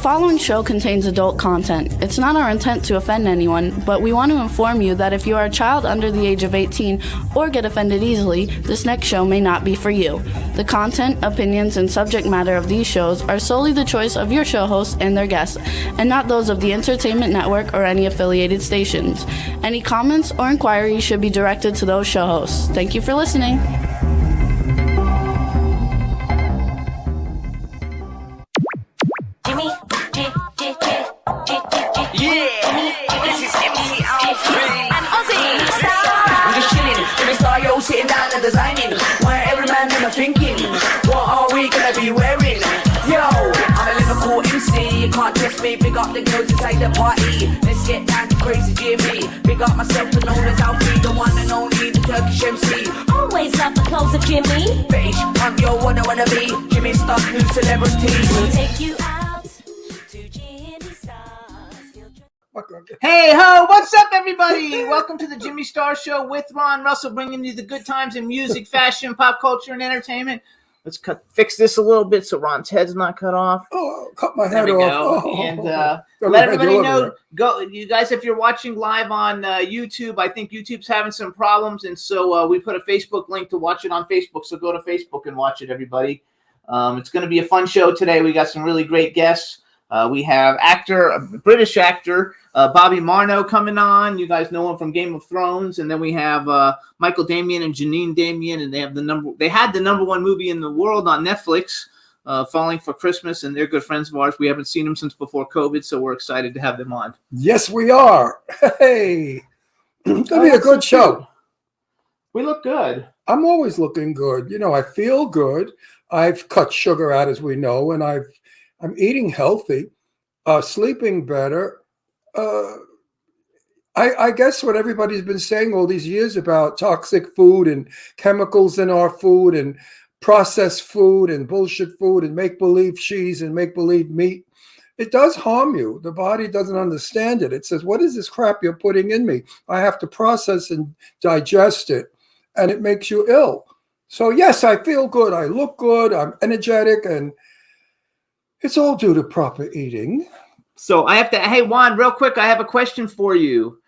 following show contains adult content. It's not our intent to offend anyone, but we want to inform you that if you are a child under the age of 18 or get offended easily, this next show may not be for you. The content, opinions, and subject matter of these shows are solely the choice of your show hosts and their guests, and not those of the Entertainment Network or any affiliated stations. Any comments or inquiries should be directed to those show hosts. Thank you for listening. Sitting down and designing, where every man in a thinking, what are we gonna be wearing? Yo, I'm a Liverpool MC, you can't trust me, big up the girls inside the party. Let's get down to crazy Jimmy, big up myself and known as Alfie, the one and only, the Turkish MC. Always love the clothes of Jimmy. Bitch, I'm your one I wanna be, Jimmy Star, new celebrity. We'll take you out to Jimmy Star's. Hey ho, what's up everybody? Welcome to the Jimmy Star Show with Ron Russell, bringing you the good times in music, fashion, pop culture, and entertainment. Let's fix this a little bit so Ron's head's not cut off. Oh, cut my head off. Oh. And let everybody know, go, you guys, if you're watching live on YouTube, I think YouTube's having some problems, and so we put a Facebook link to watch it on Facebook, so go to Facebook and watch it, everybody. It's going to be a fun show today. We got some really great guests. We have a British actor, Bobby Marno coming on. You guys know him from Game of Thrones. And then we have Michael Janeen and Janeen Damian, and they had the number one movie in the world on Netflix, Falling for Christmas, and they're good friends of ours. We haven't seen them since before COVID, so we're excited to have them on. Yes, we are. Hey, it's going to be a good show. We look good. I'm always looking good. You know, I feel good. I've cut sugar out, as we know, and I'm eating healthy, sleeping better. I guess what everybody's been saying all these years about toxic food and chemicals in our food and processed food and bullshit food and make-believe cheese and make-believe meat, it does harm you. The body doesn't understand it. It says, what is this crap you're putting in me? I have to process and digest it, and it makes you ill. So yes, I feel good. I look good. I'm energetic, and it's all due to proper eating. So hey, Juan, real quick, I have a question for you.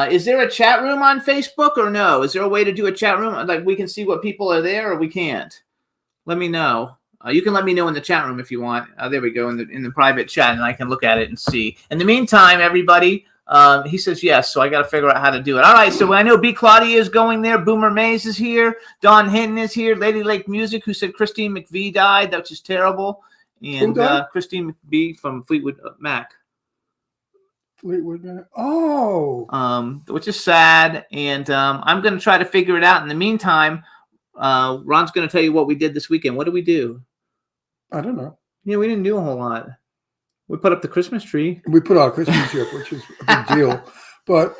Is there a chat room on Facebook or no? Is there a way to do a chat room? Like we can see what people are there or we can't? Let me know. You can let me know in the chat room if you want. There we go, in the private chat, and I can look at it and see. In the meantime, everybody, he says yes, so I got to figure out how to do it. All right, so I know B. Claudia is going there. Boomer Mays is here. Don Hinton is here. Lady Lake Music, who said Christine McVie died. That was just terrible. And Christine McVie from Fleetwood Mac. Fleetwood Mac. Oh. Which is sad. And I'm going to try to figure it out. In the meantime, Ron's going to tell you what we did this weekend. What did we do? I don't know. Yeah, we didn't do a whole lot. We put up the Christmas tree. We put our Christmas tree up, which is a big deal. But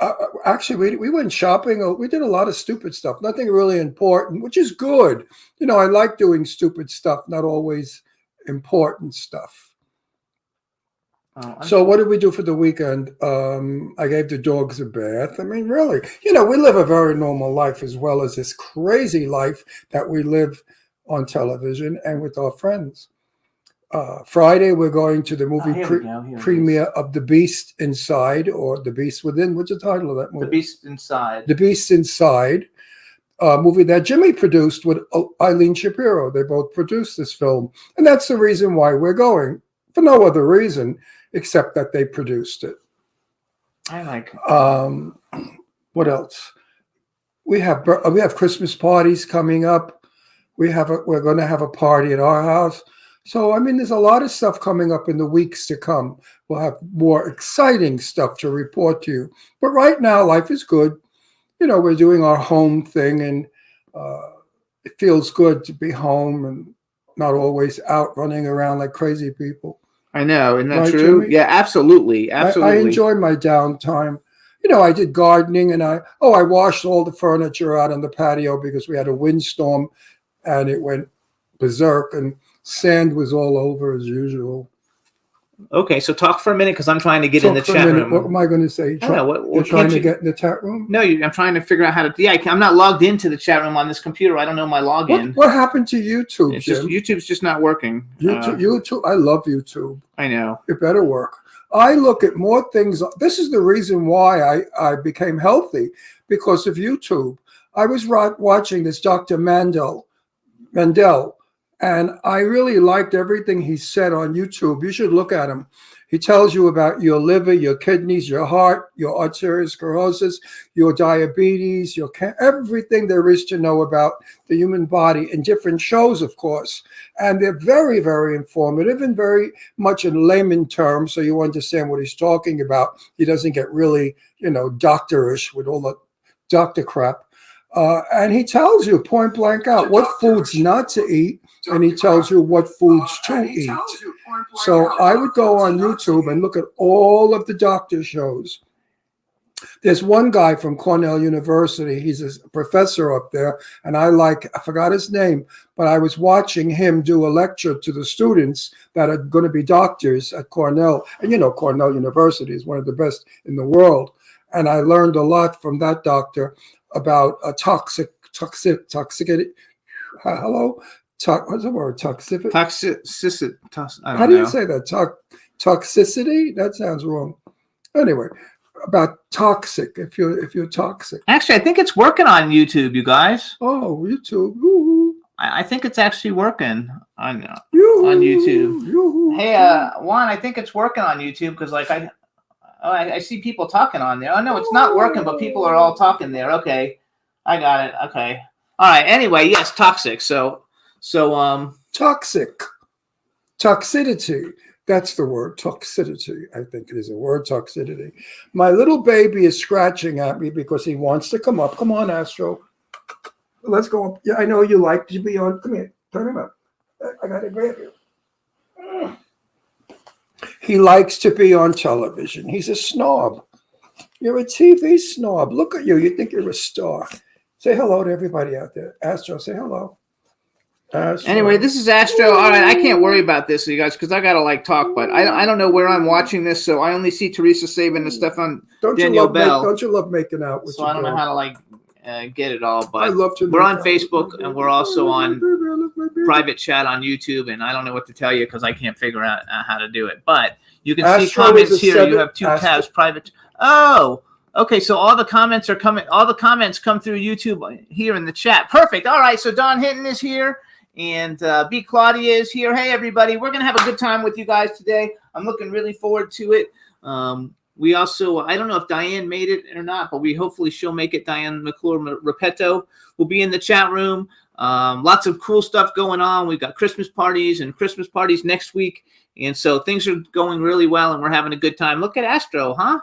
actually, we went shopping. We did a lot of stupid stuff. Nothing really important, which is good. You know, I like doing stupid stuff, not always important stuff. So what did we do for the weekend? I gave the dogs a bath. I mean, really, you know, we live a very normal life as well as this crazy life that we live on television and with our friends. Friday, we're going to the movie premiere of The Beast Inside, or The Beast Within. What's the title of that movie? The Beast Inside. The Beast Inside. Movie that Jimmy produced with Eileen Shapiro. They both produced this film. And that's the reason why we're going, for no other reason except that they produced it. I like it. What else? We have Christmas parties coming up. We're going to have a party at our house. So, I mean, there's a lot of stuff coming up in the weeks to come. We'll have more exciting stuff to report to you. But right now, life is good. You know, we're doing our home thing, and it feels good to be home and not always out running around like crazy people. I know. Isn't that right, true? Jimmy? Yeah, absolutely. Absolutely. I enjoy my downtime. You know, I did gardening, and I washed all the furniture out on the patio because we had a windstorm and it went berserk, and sand was all over as usual. Okay, so talk for a minute because I'm trying to get in the Talk for a chat minute. What room. am I going to say? I don't know, You're can't trying to you- get in the chat room? No, I'm trying to figure out how to. Yeah, I'm not logged into the chat room on this computer. I don't know my login. What happened to YouTube, It's just Jim? YouTube's just not working. YouTube. I love YouTube. I know. It better work. I look at more things. This is the reason why I became healthy, because of YouTube. I was watching this Dr. Mandel, and I really liked everything he said on YouTube. You should look at him. He tells you about your liver, your kidneys, your heart, your arteriosclerosis, your diabetes, everything there is to know about the human body in different shows, of course. And they're very, very informative and very much in layman terms, so you understand what he's talking about. He doesn't get really, doctorish with all the doctor crap. And he tells you point blank out what foods not to eat, and he tells you what foods to eat. So I would go on YouTube and look at all of the doctor shows. There's one guy from Cornell University. He's a professor up there, and I forgot his name, but I was watching him do a lecture to the students that are going to be doctors at Cornell. And Cornell University is one of the best in the world. And I learned a lot from that doctor about toxicity. Hello? What's the word? Toxicity? Toxicity. How do you say that? Toxicity? That sounds wrong. Anyway, about toxic, if you're toxic. Actually, I think it's working on YouTube, you guys. Oh, YouTube. Woo-hoo. I think it's actually working on Yoo-hoo. YouTube. Yoo-hoo. Hey, Juan, I think it's working on YouTube because I see people talking on there. Oh, no, it's not working, but people are all talking there. Okay. I got it. Okay. All right. Anyway, yes, toxic. So toxic. Toxicity. That's the word. Toxicity. I think it is a word, toxicity. My little baby is scratching at me because he wants to come up. Come on, Astro. Let's go up. Yeah, I know you like to be on. Come here. Turn him up. I got to grab you. He likes to be on television. He's a snob. You're a TV snob. Look at you. You think you're a star. Say hello to everybody out there. Astro, say hello. Astro. Anyway, this is Astro. All right, I can't worry about this, you guys, because I gotta talk. But I don't know where I'm watching this, so I only see Teresa saving the stuff on Danielle Bell. Don't you love making out with? So I don't know how to get it all. But I love to. We're on Facebook and we're also on private chat on YouTube, and I don't know what to tell you because I can't figure out how to do it. But you can see comments here. You have two tabs, private. Oh. Okay, so all the comments are coming. All the comments come through YouTube here in the chat. Perfect. All right, so Don Hinton is here, and B. Claudia is here. Hey, everybody, we're gonna have a good time with you guys today. I'm looking really forward to it. We also, I don't know if Diane made it or not, but hopefully she'll make it. Diane McClure-Repetto will be in the chat room. Lots of cool stuff going on. We've got Christmas parties next week, and so things are going really well, and we're having a good time. Look at Astro, huh?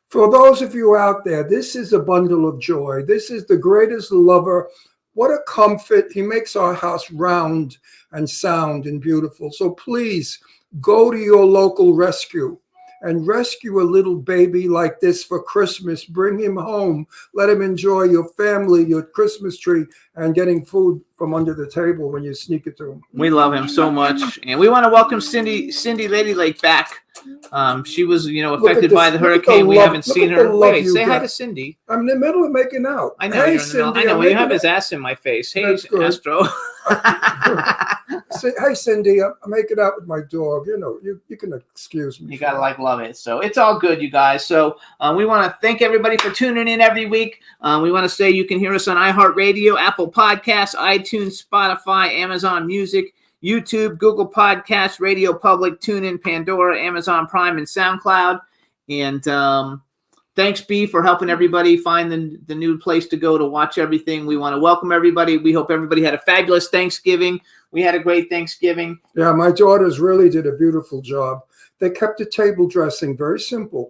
For those of you out there, this is a bundle of joy. This is the greatest lover. What a comfort. He makes our house round and sound and beautiful. So please go to your local rescue and rescue a little baby like this for Christmas. Bring him home. Let him enjoy your family, your Christmas tree, and getting food from under the table when you sneak it to him. We love him so much. And we want to welcome Cindy Lady Lake back. She was, affected by the hurricane. We haven't seen her. Wait, say hi to Cindy. I'm in the middle of making out. I know. Hey, Cindy, I know. You have his ass in my face. Hey, Astro. Hey, Cindy, I'm making out with my dog. You can excuse me. You gotta love it. So it's all good, you guys. So we want to thank everybody for tuning in every week. We want to say you can hear us on iHeartRadio, Apple Podcasts, iTunes, Spotify, Amazon Music, YouTube, Google Podcasts, Radio Public, TuneIn, Pandora, Amazon Prime, and SoundCloud. And thanks, B, for helping everybody find the new place to go to watch everything. We want to welcome everybody. We hope everybody had a fabulous Thanksgiving. We had a great Thanksgiving. Yeah, my daughters really did a beautiful job. They kept the table dressing very simple.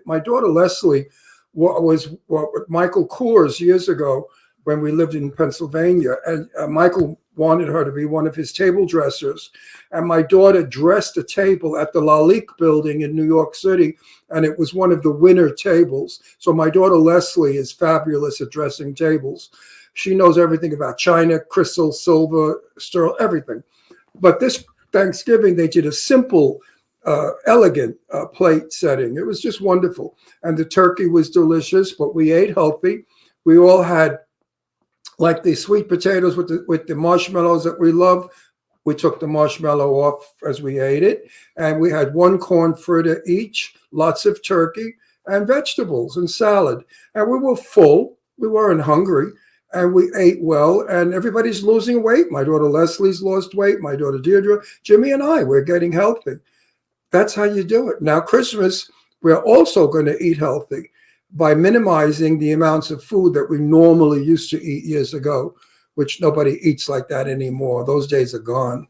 My daughter Leslie was with Michael Kors years ago when we lived in Pennsylvania, and Michael wanted her to be one of his table dressers. And my daughter dressed a table at the Lalique building in New York City, and it was one of the winner tables. So my daughter Leslie is fabulous at dressing tables. She knows everything about china, crystal, silver, sterling, everything. But this Thanksgiving, they did a simple elegant plate setting. It was just wonderful. And the turkey was delicious, but we ate healthy. We all had like the sweet potatoes with the marshmallows that we love. We took the marshmallow off as we ate it. And we had one corn fritter each, lots of turkey and vegetables and salad. And we were full. We weren't hungry. And we ate well. And everybody's losing weight. My daughter Leslie's lost weight. My daughter Deirdre, Jimmy and I, we're getting healthy. That's how you do it. Now, Christmas, we're also going to eat healthy by minimizing the amounts of food that we normally used to eat years ago, which nobody eats like that anymore. Those days are gone.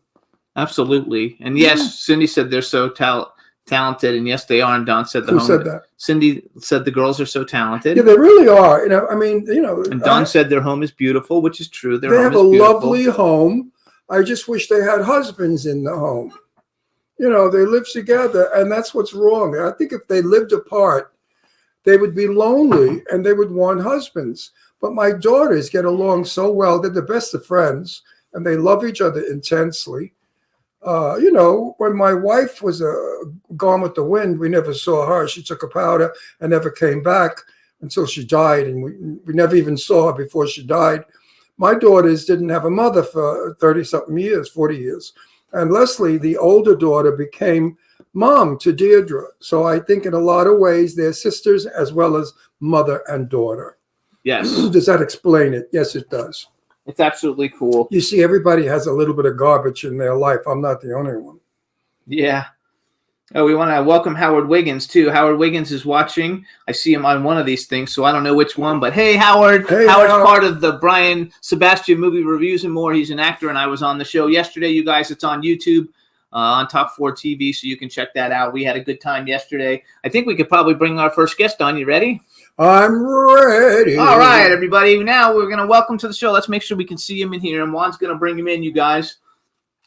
Absolutely. And yes, Cindy said they're so talented, and yes, they are. And Don said Who said that? Cindy said the girls are so talented. Yeah, they really are. And Don said their home is beautiful, which is true. They have a lovely home. I just wish they had husbands in the home. They live together, and that's what's wrong. I think if they lived apart, they would be lonely and they would want husbands. But my daughters get along so well. They're the best of friends, and they love each other intensely. When my wife was gone with the wind, we never saw her. She took a powder and never came back until she died, and we never even saw her before she died. My daughters didn't have a mother for 30-something years, 40 years. And Leslie, the older daughter, became mom to Deirdre. So I think in a lot of ways, they're sisters as well as mother and daughter. Yes. Does that explain it? Yes, it does. It's absolutely cool. You see, everybody has a little bit of garbage in their life. I'm not the only one. Yeah. Oh, we want to welcome Howard Wiggins, too. Howard Wiggins is watching. I see him on one of these things, so I don't know which one. But hey, Howard. Hey, Howard's part of the Brian Sebastian Movie Reviews and More. He's an actor, and I was on the show yesterday, you guys. It's on YouTube, on Top 4 TV, so you can check that out. We had a good time yesterday. I think we could probably bring our first guest on. You ready? I'm ready. All right, everybody. Now we're going to welcome to the show. Let's make sure we can see him and hear him. Juan's going to bring him in, you guys.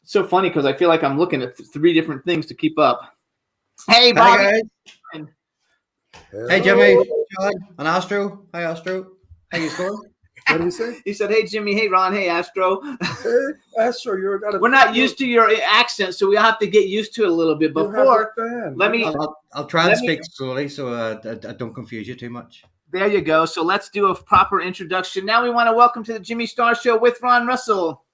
It's so funny because I feel like I'm looking at 3 different things to keep up. Hey, Bobby. Hi, guys. Hey, Jimmy. John, and Astro. Hi, Astro. How you doing? What did he say? He said, hey, Jimmy. Hey, Ron. Hey, Astro. Hey, Astro, We're not used to your accent, so we'll have to get used to it a little bit. Before, let me... I'll try and speak slowly so I don't confuse you too much. There you go. So let's do a proper introduction. Now we want to welcome to the Jimmy Star Show with Ron Russell,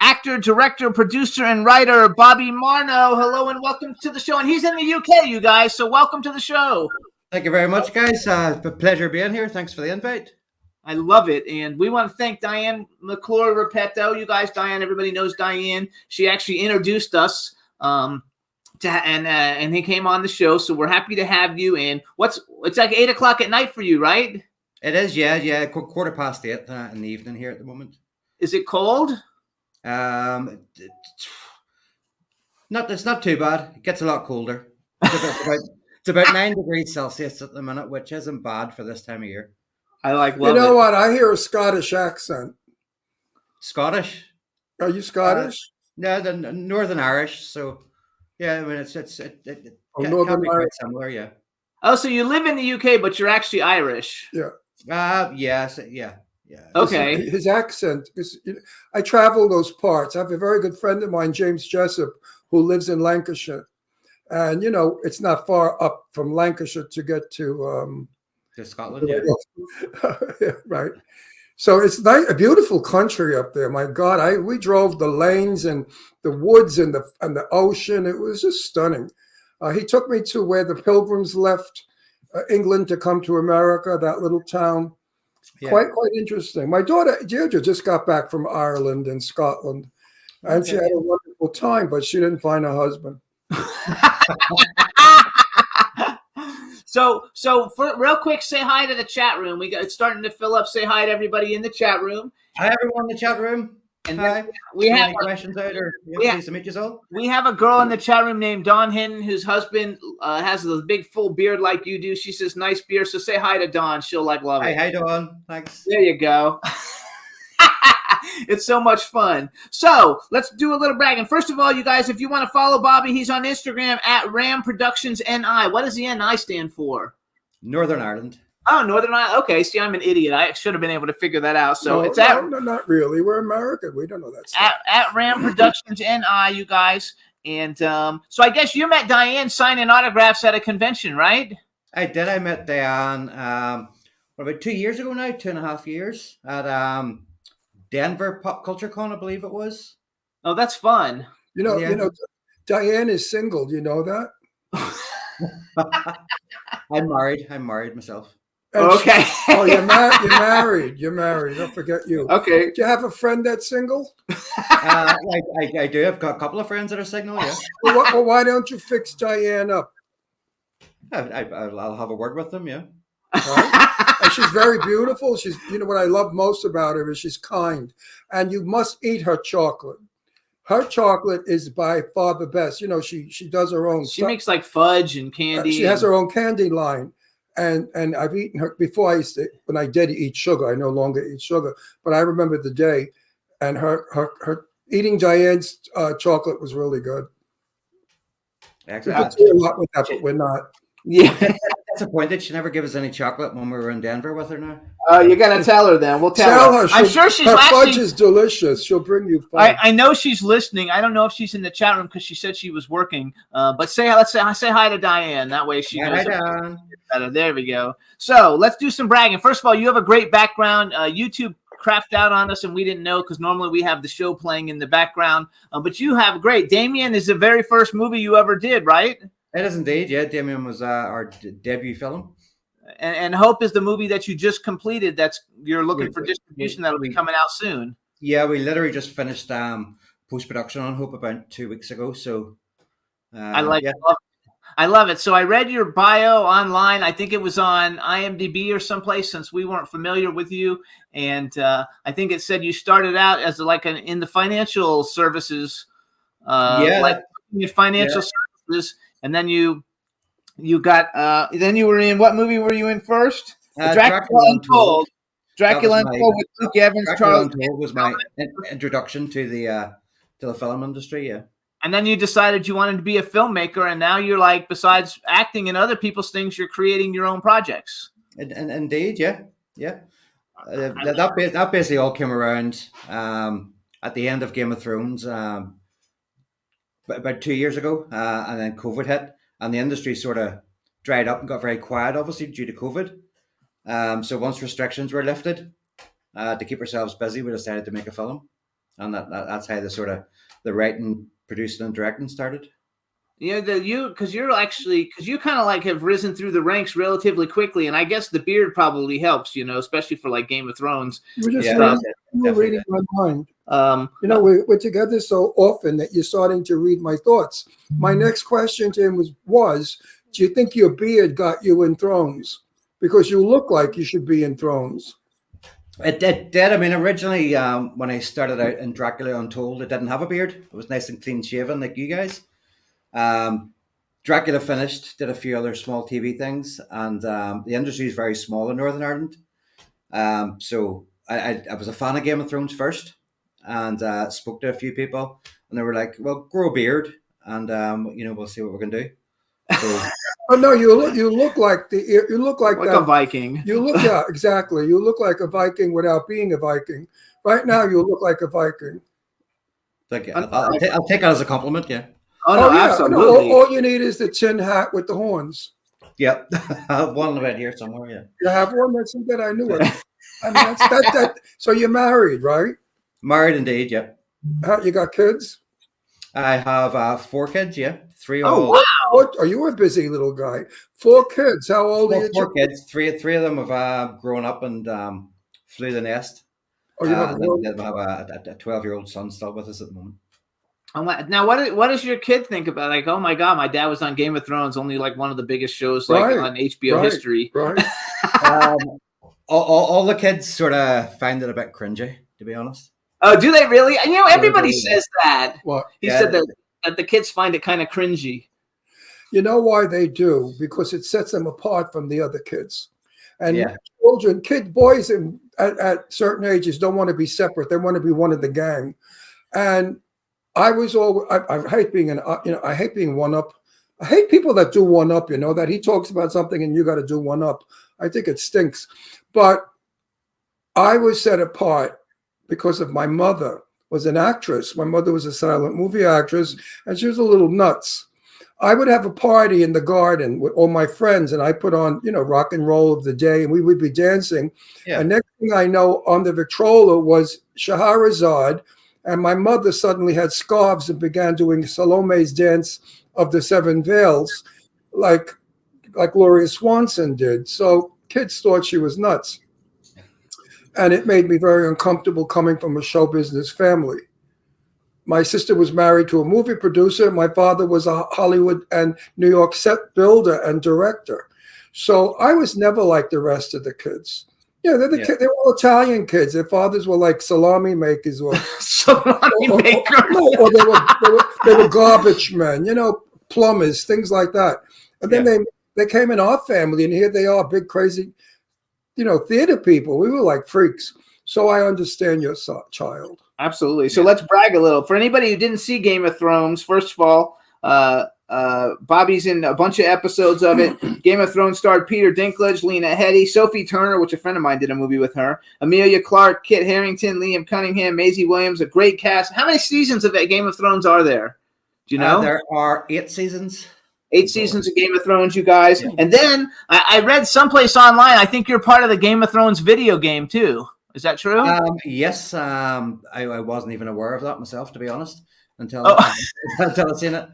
actor, director, producer, and writer Bobby Marno. Hello and welcome to the show. And he's in the UK, you guys, so welcome to the show. Thank you very much, guys. It's a pleasure being here. Thanks for the invite. I love it. And we want to thank Diane McClure Repetto. You guys, Diane, everybody knows Diane. She actually introduced us and he came on the show. So we're happy to have you. And it's like 8 o'clock at night for you, right? It is, yeah. 8:15 in the evening here at the moment. Is it cold? It's not too bad. It gets a lot colder. It's about 9 degrees Celsius at the minute, which isn't bad for this time of year. I love You know what? I hear a Scottish accent. Scottish? Are you Scottish? No, the Northern Irish. So, yeah, I mean, it Northern can be quite Irish. similar, yeah. Oh, so you live in the UK, but you're actually Irish. Yeah. Yes, yeah. Okay. His accent. I travel those parts. I have a very good friend of mine, James Jessup, who lives in Lancashire. And, it's not far up from Lancashire to get to Scotland, yeah. Yeah, right. So it's nice, a beautiful country up there. My God, we drove the lanes and the woods and the ocean. It was just stunning. He took me to where the Pilgrims left England to come to America, that little town. Yeah. Quite interesting. My daughter Deirdre just got back from Ireland and Scotland, and she had a wonderful time, but she didn't find a husband. So for real quick, say hi to the chat room. It's starting to fill up. Say hi to everybody in the chat room. Hi, everyone in the chat room. And hi. We have any questions out or pleased to meet you all. We have a girl in the chat room named Dawn Hinton, whose husband has a big full beard like you do. She says nice beard. So say hi to Dawn. She'll love it. Hi, Dawn. Thanks. There you go. It's so much fun. So let's do a little bragging. First of all, you guys, if you want to follow Bobby, he's on Instagram at Ram Productions NI. What does the NI stand for? Northern Ireland. Oh, Northern Ireland. Okay, see, I'm an idiot. I should have been able to figure that out. So no, not really. We're American. We don't know that stuff. At Ram Productions NI, you guys. And so I guess you met Diane signing autographs at a convention, right? I did. I met Diane about 2 years ago now, 2.5 years at Denver Pop Culture Con, I believe it was. Oh, that's fun. Yeah. Diane is single. Do you know that? I'm married myself. And Okay. you're married. You're married. Don't forget you. Okay. Do you have a friend that's single? I do. I've got a couple of friends that are single. Yeah. Well, why don't you fix Diane up? I'll have a word with them. Yeah. Right? And she's very beautiful. She's, what I love most about her is she's kind, and you must eat her chocolate. Her chocolate is by far the best. She does her own. She makes like fudge and candy. She has her own candy line, and I've eaten her before. When I did eat sugar, I no longer eat sugar, but I remember the day, and her eating Diane's chocolate was really good. Excellent. We could do a lot with that, but we're not. Yeah. Disappointed she never gave us any chocolate when we were in Denver with her now. You gotta tell her then. We'll tell her. I'm sure she's her actually. fudge is delicious. She'll bring you fudge. I know she's listening. I don't know if she's in the chat room because she said she was working. But say hi to Diane. That way she knows. Better. There we go. So let's do some bragging. First of all, you have a great background. YouTube crapped out on us and we didn't know because normally we have the show playing in the background. But you have great. Damian is the very first movie you ever did, right? It is indeed. Yeah, Damian was our debut film. And Hope is the movie that you just completed. You're looking for distribution that'll be coming out soon. Yeah, we literally just finished post-production on Hope about 2 weeks ago. So I love it. So I read your bio online. I think it was on IMDb or someplace since we weren't familiar with you. And I think it said you started out as in the financial services. Financial services. And then you got then you were in, what movie were you in first? Dracula Untold. Dracula Untold with Luke Evans. Dracula Untold was my introduction to the film industry. Yeah. And then you decided you wanted to be a filmmaker, and now you're besides acting in other people's things, you're creating your own projects. And indeed, yeah. That basically all came around at the end of Game of Thrones. About 2 years ago, and then COVID hit, and the industry sort of dried up and got very quiet, obviously due to COVID. So once restrictions were lifted, to keep ourselves busy, we decided to make a film, and that's how the writing, producing, and directing started. Because you kind of have risen through the ranks relatively quickly, and I guess the beard probably helps, especially for Game of Thrones. You were reading my mind. We're together so often that you're starting to read my thoughts. My next question to him was, do you think your beard got you in Thrones? Because you look like you should be in Thrones. It did. I mean, originally, when I started out in Dracula Untold, I didn't have a beard. It was nice and clean shaven like you guys. Dracula finished, did a few other small TV things, and the industry is very small in Northern Ireland. So I was a fan of Game of Thrones first, and spoke to a few people, and they were like, "Well, grow a beard, and we'll see what we can do." So, oh no, you look like a Viking. Exactly. You look like a Viking without being a Viking. Right now, you look like a Viking. I'll take that as a compliment. Yeah. Oh yeah, absolutely. All you need is the tin hat with the horns. Yep, I have one right here somewhere. Yeah. You have one? That's good. I knew it. I mean, that. So you're married, right? Married indeed. Yep. You got kids? I have 4 kids. Yeah, 3 Oh old. wow! What? Are you a busy little guy? 4 kids. How old are you? 4 kids. Three of them have grown up and flew the nest. Oh, you have a 12-year-old son still with us at the moment. Now, what does your kid think about? Oh my God, my dad was on Game of Thrones, only one of the biggest shows on HBO history. Right. All the kids sort of find it a bit cringy, to be honest. Oh, do they really? Everybody says that. What? He said that the kids find it kind of cringy. You know why they do? Because it sets them apart from the other kids. And boys at certain ages don't want to be separate. They want to be one of the gang. And I hate being I hate being one up. I hate people that do one up, that he talks about something and you got to do one up. I think it stinks. But I was set apart because of my mother, was an actress. My mother was a silent movie actress, and she was a little nuts. I would have a party in the garden with all my friends, and I put on, rock and roll of the day, and we would be dancing. Yeah. And next thing I know, on the Victrola was Shahrazad, and my mother suddenly had scarves and began doing Salome's dance of the Seven Veils, like Gloria Swanson did. So kids thought she was nuts. And it made me very uncomfortable coming from a show business family. My sister was married to a movie producer. My father was a Hollywood and New York set builder and director. So I was never like the rest of the kids. Yeah, they were all Italian kids. Their fathers were like salami makers or Salami makers. or they were garbage men, plumbers, things like that. And then they came in our family, and here they are, big crazy, theater people. We were like freaks. So I understand your child. Absolutely. So let's brag a little. For anybody who didn't see Game of Thrones, first of all, Bobby's in a bunch of episodes of it. Game of Thrones starred Peter Dinklage, Lena Headey, Sophie Turner, which a friend of mine did a movie with her, Amelia Clark, Kit Harington, Liam Cunningham, Maisie Williams, a great cast. How many seasons of that Game of Thrones are there? Do you know? There are 8 seasons. 8 seasons of Game of Thrones, you guys. Yeah. And then I read someplace online, I think you're part of the Game of Thrones video game too. Is that true? Yes. I wasn't even aware of that myself, to be honest, until I've seen it.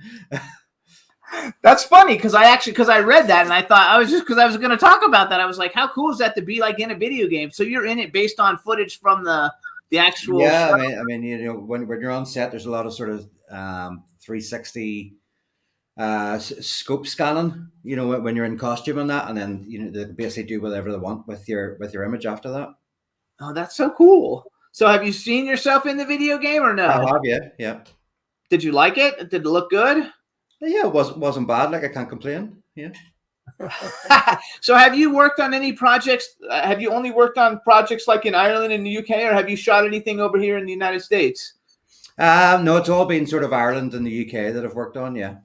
That's funny because I read that and I thought I was going to talk about that. I was like, how cool is that to be like in a video game? So you're in it based on footage from the actual. Yeah, I mean, when you're on set, there's a lot of sort of 360 scope scanning. When you're in costume and that, and then they basically do whatever they want with your image after that. Oh, that's so cool. So have you seen yourself in the video game or no? I have, yeah. Did you like it? Did it look good? Yeah, it wasn't bad. Like, I can't complain. Yeah. So have you worked on any projects? Have you only worked on projects like in Ireland and the UK, or have you shot anything over here in the United States? No, it's all been sort of Ireland and the UK that I've worked on, yeah.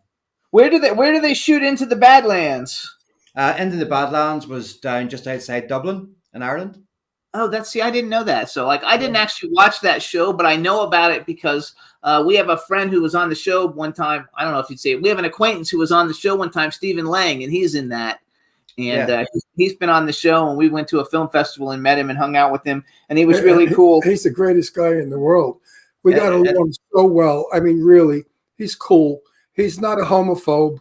Where do they shoot Into the Badlands? Into the Badlands was down just outside Dublin in Ireland. Oh, I didn't know that. So I didn't actually watch that show, but I know about it because we have a friend who was on the show one time. I don't know if you'd say it. We have an acquaintance who was on the show one time, Stephen Lang, and he's in that. And he's been on the show, and we went to a film festival and met him and hung out with him, and he was really cool. He's the greatest guy in the world. We got along so well. I mean, really, he's cool. He's not a homophobe.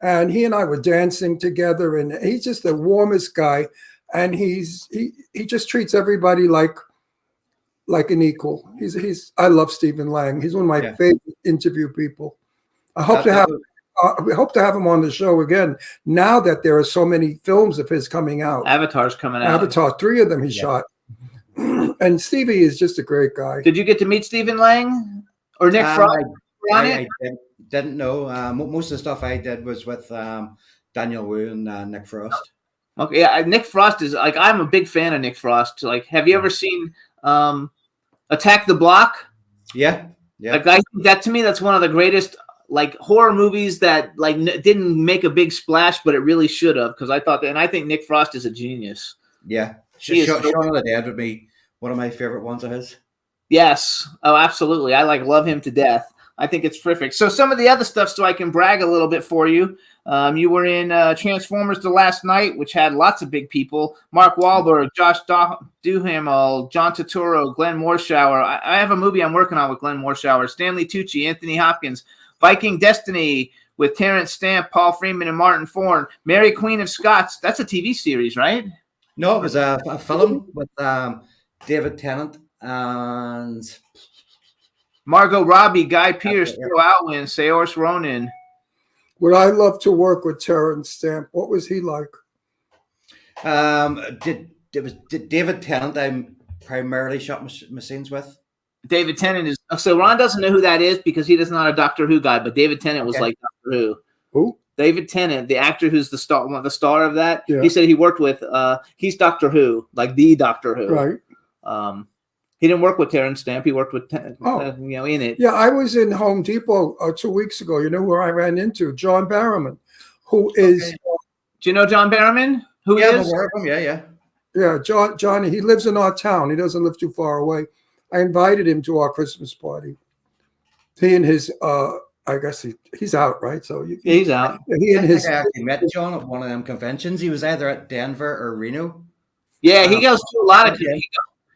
And he and I were dancing together, and he's just the warmest guy. And he just treats everybody like an equal. I love Stephen Lang. He's one of my favorite interview people. I hope we hope to have him on the show again. Now that there are so many films of his coming out, Avatar's coming out. Avatar, 3 of them he shot. And Stevie is just a great guy. Did you get to meet Stephen Lang or Nick Frost? I didn't know. Most of the stuff I did was with Daniel Wu and Nick Frost. Okay, yeah, Nick Frost is like, I'm a big fan of Nick Frost. Like, have you ever seen Attack the Block? Yeah. Like, I think that, to me, that's one of the greatest like horror movies that like didn't make a big splash, but it really should have, because I thought that, and I think Nick Frost is a genius. Yeah, Shaun of the Dead would be one of my favorite ones of his. Yes, oh, absolutely. I love him to death. I think it's terrific. So some of the other stuff, so I can brag a little bit for you. You were in Transformers: The Last Night, which had lots of big people: Mark Wahlberg, Josh Duhamel, John Turturro, Glenn Morshower. I have a movie I'm working on with Glenn Morshower, Stanley Tucci, Anthony Hopkins, Viking Destiny with Terrence Stamp, Paul Freeman, and Martin Fourn. Mary Queen of Scots. That's a TV series, right? No, it was a film with David Tennant and Margot Robbie, Guy Pearce, Joe Alwyn, Saoirse Ronan. Would I love to work with Terrence Stamp? What was he like? David Tennant I primarily shot my scenes with. David Tennant is, so Ron doesn't know who that is because he is not a Doctor Who guy, but David Tennant was like Doctor Who. Who? David Tennant, the actor who's the star of that. Yeah. He said he worked with, he's Doctor Who, like the Doctor Who. Right. He didn't work with Terrence Stamp. He worked with, in it. Yeah, I was in Home Depot 2 weeks ago. You know who I ran into? John Barrowman, who is. Okay. Do you know John Barrowman? Who he is? I'm aware of him. Yeah. Yeah, John. He lives in our town. He doesn't live too far away. I invited him to our Christmas party. He and his, I guess he's out, right? So He's out. he and I his. think I actually met John at one of them conventions. He was either at Denver or Reno. Yeah, he goes to a lot of Okay.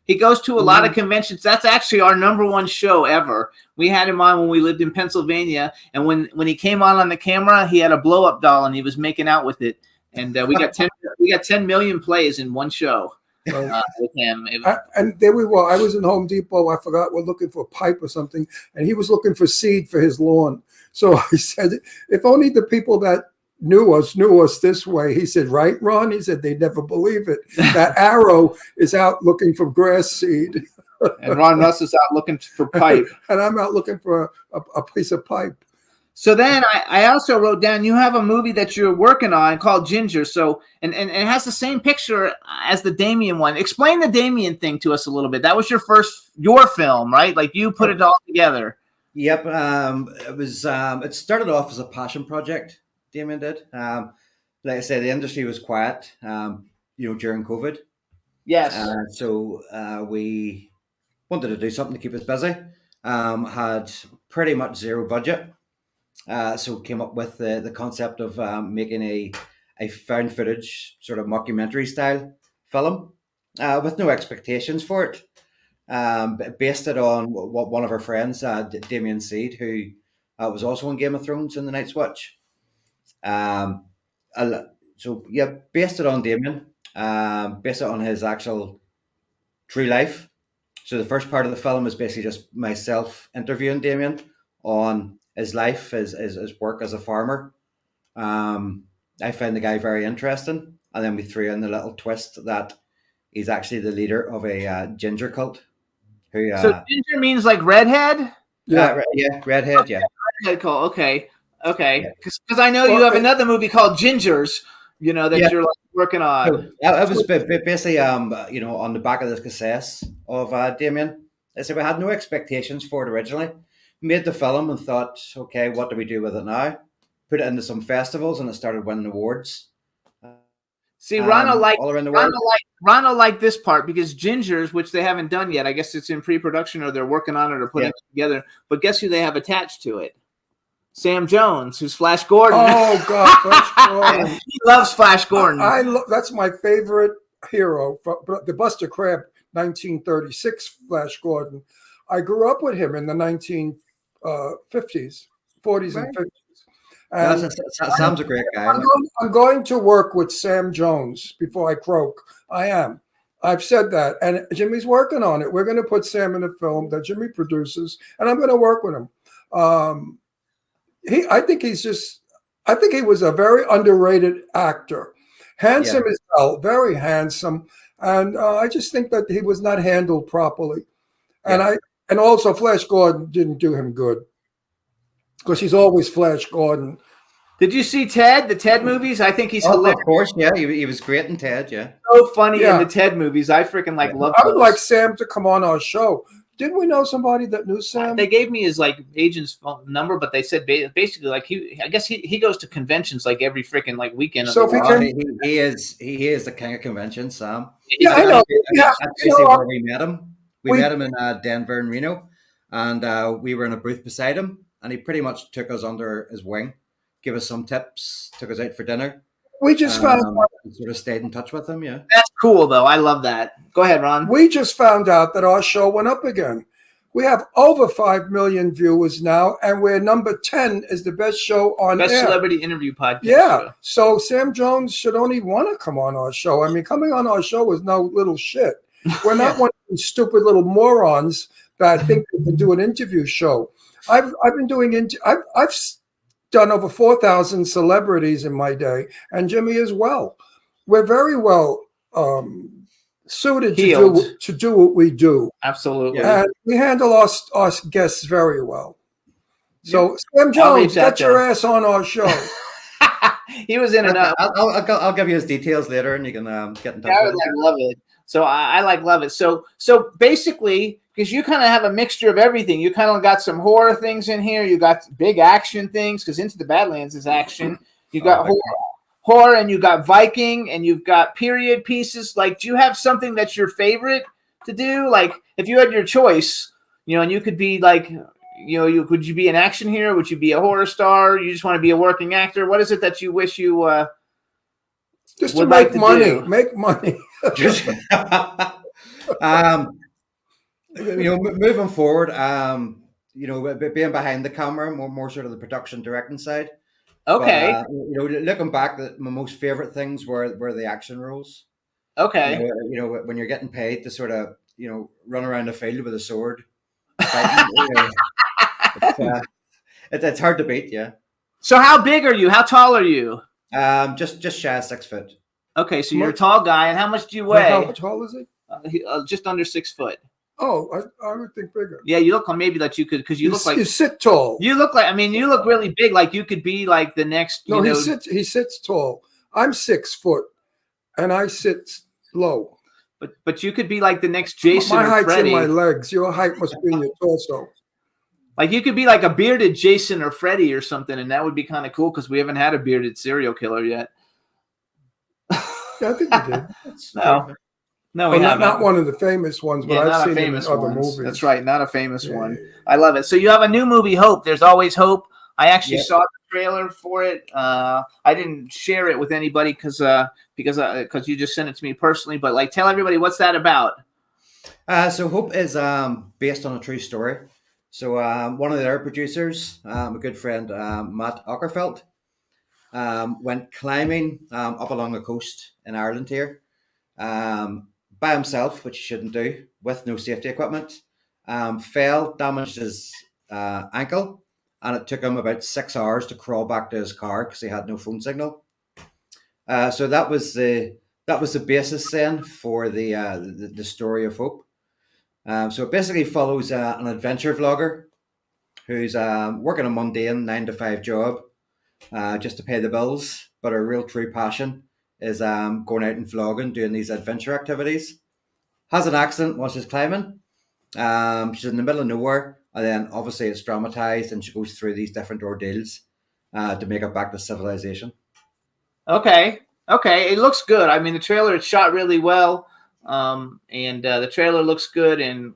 he goes to a lot of conventions. That's actually our #1 show ever. We had him on when we lived in Pennsylvania, and when he came on the camera, he had a blow up doll and he was making out with it. And we got 10 million plays in one show with him. And there we were. I was in Home Depot. I forgot we're looking for a pipe or something, and he was looking for seed for his lawn. So I said, if only the people that knew us this way. He said, right, Ron? He said, they never believe it. That arrow is out looking for grass seed. And Ron Russ is out looking for pipe. And I'm out looking for a piece of pipe. So then I also wrote down, you have a movie that you're working on called Ginger. So, and it has the same picture as the Damian one. Explain the Damian thing to us a little bit. That was your film, right? Like you put it all together. Yep. It was. It started off as a passion project. Damian did. Like I said, the industry was quiet. During COVID. Yes. So we wanted to do something to keep us busy. Had pretty much zero budget. So came up with the concept of making a found footage sort of mockumentary style film with no expectations for it. Based it on what one of our friends, Damien Seed, who was also on Game of Thrones in the Night's Watch. Based it on Damien, based it on his actual true life. So the first part of the film is basically just myself interviewing Damien on his life, his work as a farmer. I found the guy very interesting, and then we threw in the little twist that he's actually the leader of a ginger cult. So ginger means like redhead? Redhead, yeah. Redhead cult. Okay. Because I know you have another movie called Gingers, that you're like working on. It was basically, on the back of the cassette of Damien. I said we had no expectations for it originally. Made the film and thought, okay, what do we do with it now? Put it into some festivals and it started winning awards. See, Ronald liked this part because Gingers, which they haven't done yet, I guess it's in pre-production or they're working on it or putting it together. But guess who they have attached to it? Sam Jones, who's Flash Gordon. Oh God, Flash Gordon. He loves Flash Gordon. That's my favorite hero. The Buster Crabbe 1936 Flash Gordon. I grew up with him in the 1950s, 40s, and 50s. And Sam's a great guy. I'm going to work with Sam Jones before I croak. I am. I've said that. And Jimmy's working on it. We're going to put Sam in a film that Jimmy produces, and I'm going to work with him. I think he was a very underrated actor. Handsome as hell, very handsome. And I just think that he was not handled properly. And also Flash Gordon didn't do him good. Because he's always Flash Gordon. Did you see Ted? The Ted movies? I think he's hilarious. Of course, yeah. He was great in Ted, yeah. So funny in the Ted movies. I freaking love I would like Sam to come on our show. Didn't we know somebody that knew Sam? They gave me his agent's phone number, but they said basically I guess he goes to conventions every freaking weekend. So he is the king of conventions, Sam. Yeah, I know. Where we met him. We met him in Denver and Reno, and we were in a booth beside him, and he pretty much took us under his wing, gave us some tips, took us out for dinner. We just found out. Sort of stayed in touch with him, yeah. That's cool, though. I love that. Go ahead, Ron. We just found out that our show went up again. We have over 5 million viewers now, and we're number 10 as the best show on Best air. celebrity interview podcast. Yeah. Show. So Sam Jones should only want to come on our show. I mean, coming on our show is no little shit. We're not one of these stupid little morons that think they can do an interview show. I've been doing I've done over 4,000 celebrities in my day, and Jimmy as well. We're very well suited to do what we do. Absolutely. And we handle our guests very well. So Sam Jones, get your ass on our show. He was in and out. I'll give you his details later, and you can get in touch. I would love it. So I love it. So basically, because you kind of have a mixture of everything. You kind of got some horror things in here. You got big action things because Into the Badlands is action. You got horror, and you got Viking, and you've got period pieces. Do you have something that's your favorite to do? Like, if you had your choice, and you could be like, would you be an action hero? Would you be a horror star? You just want to be a working actor? What is it that you wish you Just to would make like to money. do? Make money. Just, moving forward, being behind the camera, more sort of the production directing side. Okay. But, looking back, my most favorite things were the action roles. Okay. When you're getting paid to sort of, run around the field with a sword. Fighting, it's hard to beat, yeah. So how big are you? How tall are you? Just shy of 6 foot. Okay, so you're a tall guy, and how much do you weigh? How tall is he? Just under 6 foot. Oh, I would think bigger. Yeah, you look maybe like you could, because you look like you sit tall. you look like. I mean, you look really big. Like you could be like the next. No, he sits tall. I'm 6 foot, and I sit low. But you could be like the next Jason My or height's Freddy. in my legs. Your height must be in your torso. Like you could be like a bearded Jason or Freddy or something, and that would be kind of cool because we haven't had a bearded serial killer yet. Yeah, I think we did. No, Well, we haven't. not one of the famous ones, but Yeah, I've not a seen it in famous other ones. movies. That's right, not a famous Yeah, one. yeah, yeah. I love it. So you have a new movie, Hope. There's always hope. I actually Yeah. saw the trailer for it. I didn't share it with anybody because you just sent it to me personally. But like, tell everybody what's that about. So Hope is based on a true story. So one of their producers, a good friend, Matt Ockerfeld, went climbing up along the coast in Ireland here by himself, which he shouldn't do, with no safety equipment. Fell, damaged his ankle, and it took him about 6 hours to crawl back to his car because he had no phone signal. So that was the basis then for the story of Hope. So it basically follows an adventure vlogger who's working a mundane 9-to-5 job just to pay the bills, but her real true passion is going out and vlogging, doing these adventure activities. Has an accident while she's climbing. She's in the middle of nowhere, and then obviously it's dramatized, and she goes through these different ordeals to make it back to civilization. Okay, it looks good. I mean, the trailer it's shot really well, and the trailer looks good. And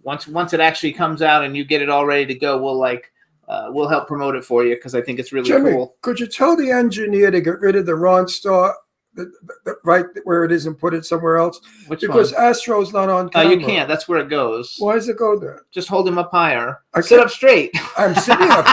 once it actually comes out and you get it all ready to go, we'll help promote it for you because I think it's really Jimmy, cool. could you tell the engineer to get rid of the Ron Star right where it is and put it somewhere else? Which Because one? Astro's not on camera. You can't. That's where it goes. Why does it go there? Just hold him up higher. I Sit can't- up straight. I'm sitting up.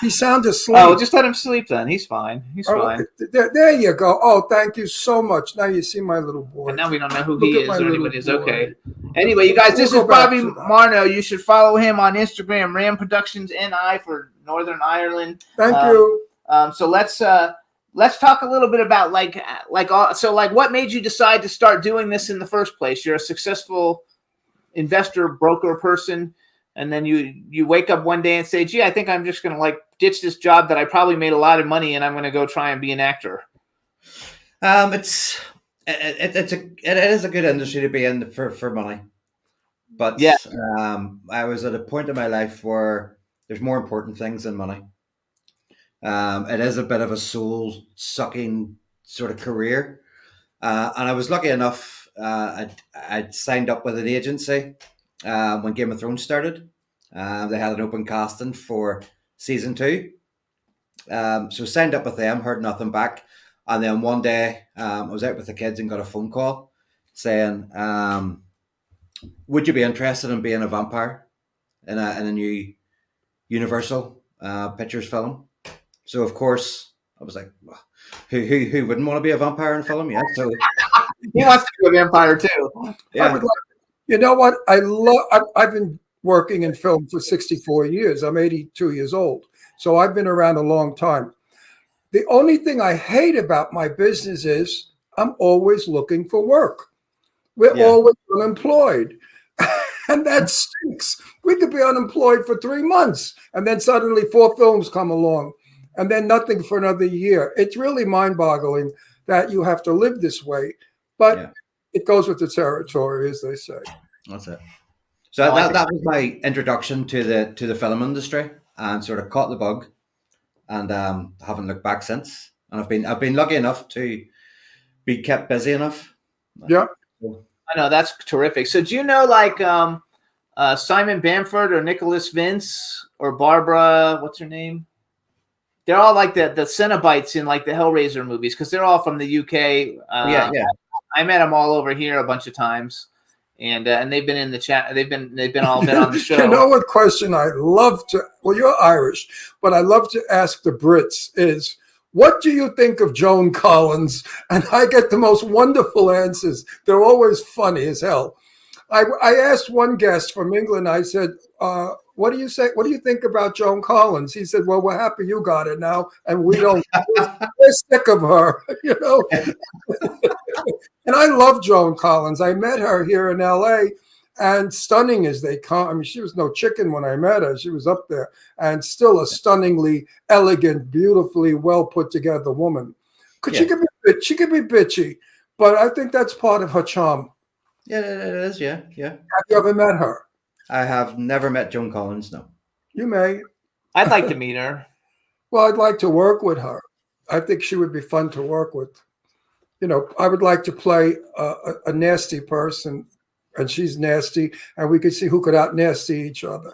He sounds asleep. Oh, just let him sleep then. He's fine. He's Oh, fine. there you go. Oh, thank you so much. Now you see my little boy. And now we don't know who Look he at is my or little anybody is. boy. Okay. Anyway, you guys, this We'll is go back Bobby to that. Marno. You should follow him on Instagram, Ram Productions NI for Northern Ireland. Thank you. So let's talk a little bit about what made you decide to start doing this in the first place? You're a successful investor, broker person, and then you wake up one day and say, "Gee, I think I'm just going to ditch this job that I probably made a lot of money, and I'm going to go try and be an actor." It is a good industry to be in for money, but Yeah. I was at a point in my life where there's more important things than money. It is a bit of a soul-sucking sort of career, and I was lucky enough. I'd signed up with an agency when Game of Thrones started. They had an open casting for season 2, so signed up with them. Heard nothing back, and then one day I was out with the kids and got a phone call saying, "Would you be interested in being a vampire in a new Universal Pictures film?" So of course I was like, well, who wouldn't want to be a vampire in film? Yeah. So He wants to be a vampire too. yeah. You know what? I've been working in film for 64 years. I'm 82 years old. So I've been around a long time. The only thing I hate about my business is I'm always looking for work. We're always unemployed. And that stinks. We could be unemployed for 3 months and then suddenly 4 films come along and then nothing for another year. It's really mind-boggling that you have to live this way. But it goes with the territory, as they say. That's it. So that was my introduction to the film industry, and sort of caught the bug, and haven't looked back since. And I've been lucky enough to be kept busy enough. Yeah. I know, that's terrific. So do you know like Simon Bamford or Nicholas Vince or Barbara? What's her name? They're all like the Cenobites in like the Hellraiser movies because they're all from the UK. Yeah, yeah. I met them all over here a bunch of times, and they've been in the chat. They've all been on the show. You know what question I love to? Well, you're Irish, but I love to ask the Brits is, what do you think of Joan Collins? And I get the most wonderful answers. They're always funny as hell. I asked one guest from England. I said, "What do you say? What do you think about Joan Collins?" He said, "Well, we're happy you got it now, and we don't. We're sick of her, you know." And I love Joan Collins. I met her here in L.A. and stunning as they come. I mean, she was no chicken when I met her. She was up there, and still a stunningly elegant, beautifully well put together woman. She could be bitchy, but I think that's part of her charm. Yeah, it is. Yeah, yeah. Have you ever met her? I have never met Joan Collins. No. You may. I'd like to meet her. Well, I'd like to work with her. I think she would be fun to work with. You know, I would like to play a nasty person, and she's nasty, and we could see who could out nasty each other.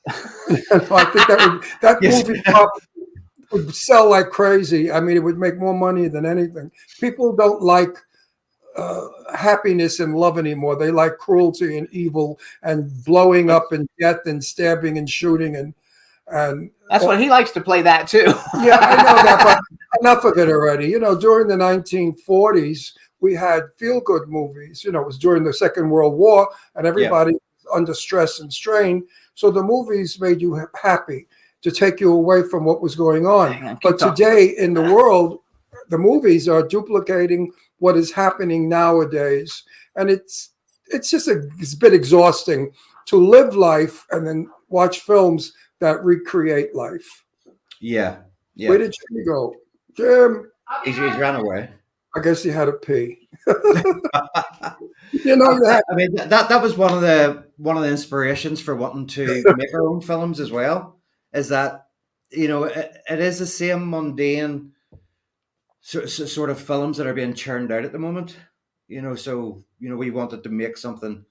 I think that movie probably would sell like crazy. I mean, it would make more money than anything. People don't like happiness and love anymore. They like cruelty and evil and blowing up and death and stabbing and shooting and that's what he likes to play that too. Yeah, I know that, but enough of it already. You know, during the 1940s, we had feel-good movies. You know, it was during the Second World War, and everybody was under stress and strain. So the movies made you happy to take you away from what was going on. But today in the world, the movies are duplicating what is happening nowadays, and it's just it's a bit exhausting to live life and then watch films that recreate life. Yeah, yeah. Where did Jimmy go? Jim. He's ran away. I guess he had to pee. You know that. I mean, that was one of the inspirations for wanting to make our own films as well. Is that, you know, it is the same mundane sort of films that are being churned out at the moment. You know, so you know we wanted to make something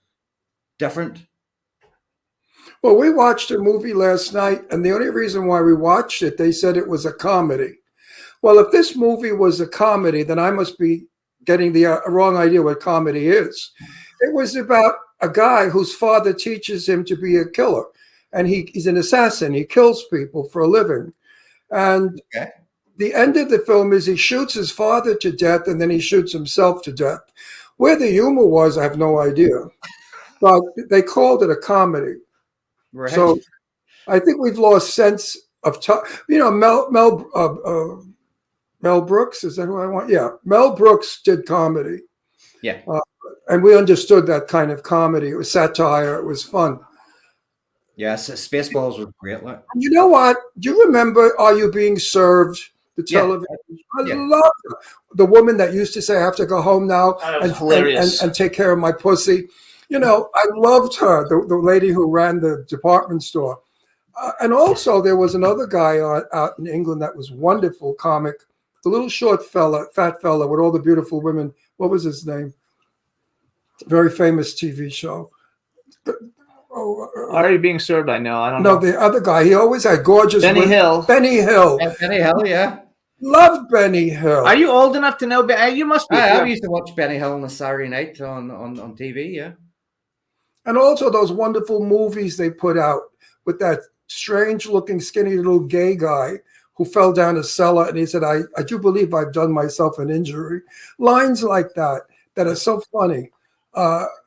different. Well, we watched a movie last night, and the only reason why we watched it, they said it was a comedy. Well, if this movie was a comedy, then I must be getting the wrong idea what comedy is. It was about a guy whose father teaches him to be a killer, and he's an assassin. He kills people for a living. And the end of the film is he shoots his father to death, and then he shoots himself to death. Where the humor was, I have no idea. But they called it a comedy. Right. So I think we've lost sense of time. You know, Mel Brooks, is that who I want? Yeah, Mel Brooks did comedy. Yeah. And we understood that kind of comedy. It was satire. It was fun. Yes, Spaceballs was great. Like. You know what? Do you remember Are You Being Served? The television. I love the woman that used to say, I have to go home now and take care of my pussy. You know, I loved her, the lady who ran the department store. And also there was another guy out in England that was wonderful comic, the little short fella, fat fella with all the beautiful women. What was his name? Very famous TV show. Are You Being Served? I know. I don't know. No, the other guy. He always had gorgeous Benny women. Hill. Benny Hill. Benny Hill, yeah. Loved Benny Hill. Are you old enough to know? You must be. I used to watch Benny Hill on a Saturday night on TV, yeah. And also those wonderful movies they put out with that strange-looking, skinny little gay guy who fell down a cellar and he said, I do believe I've done myself an injury. Lines like that are so funny.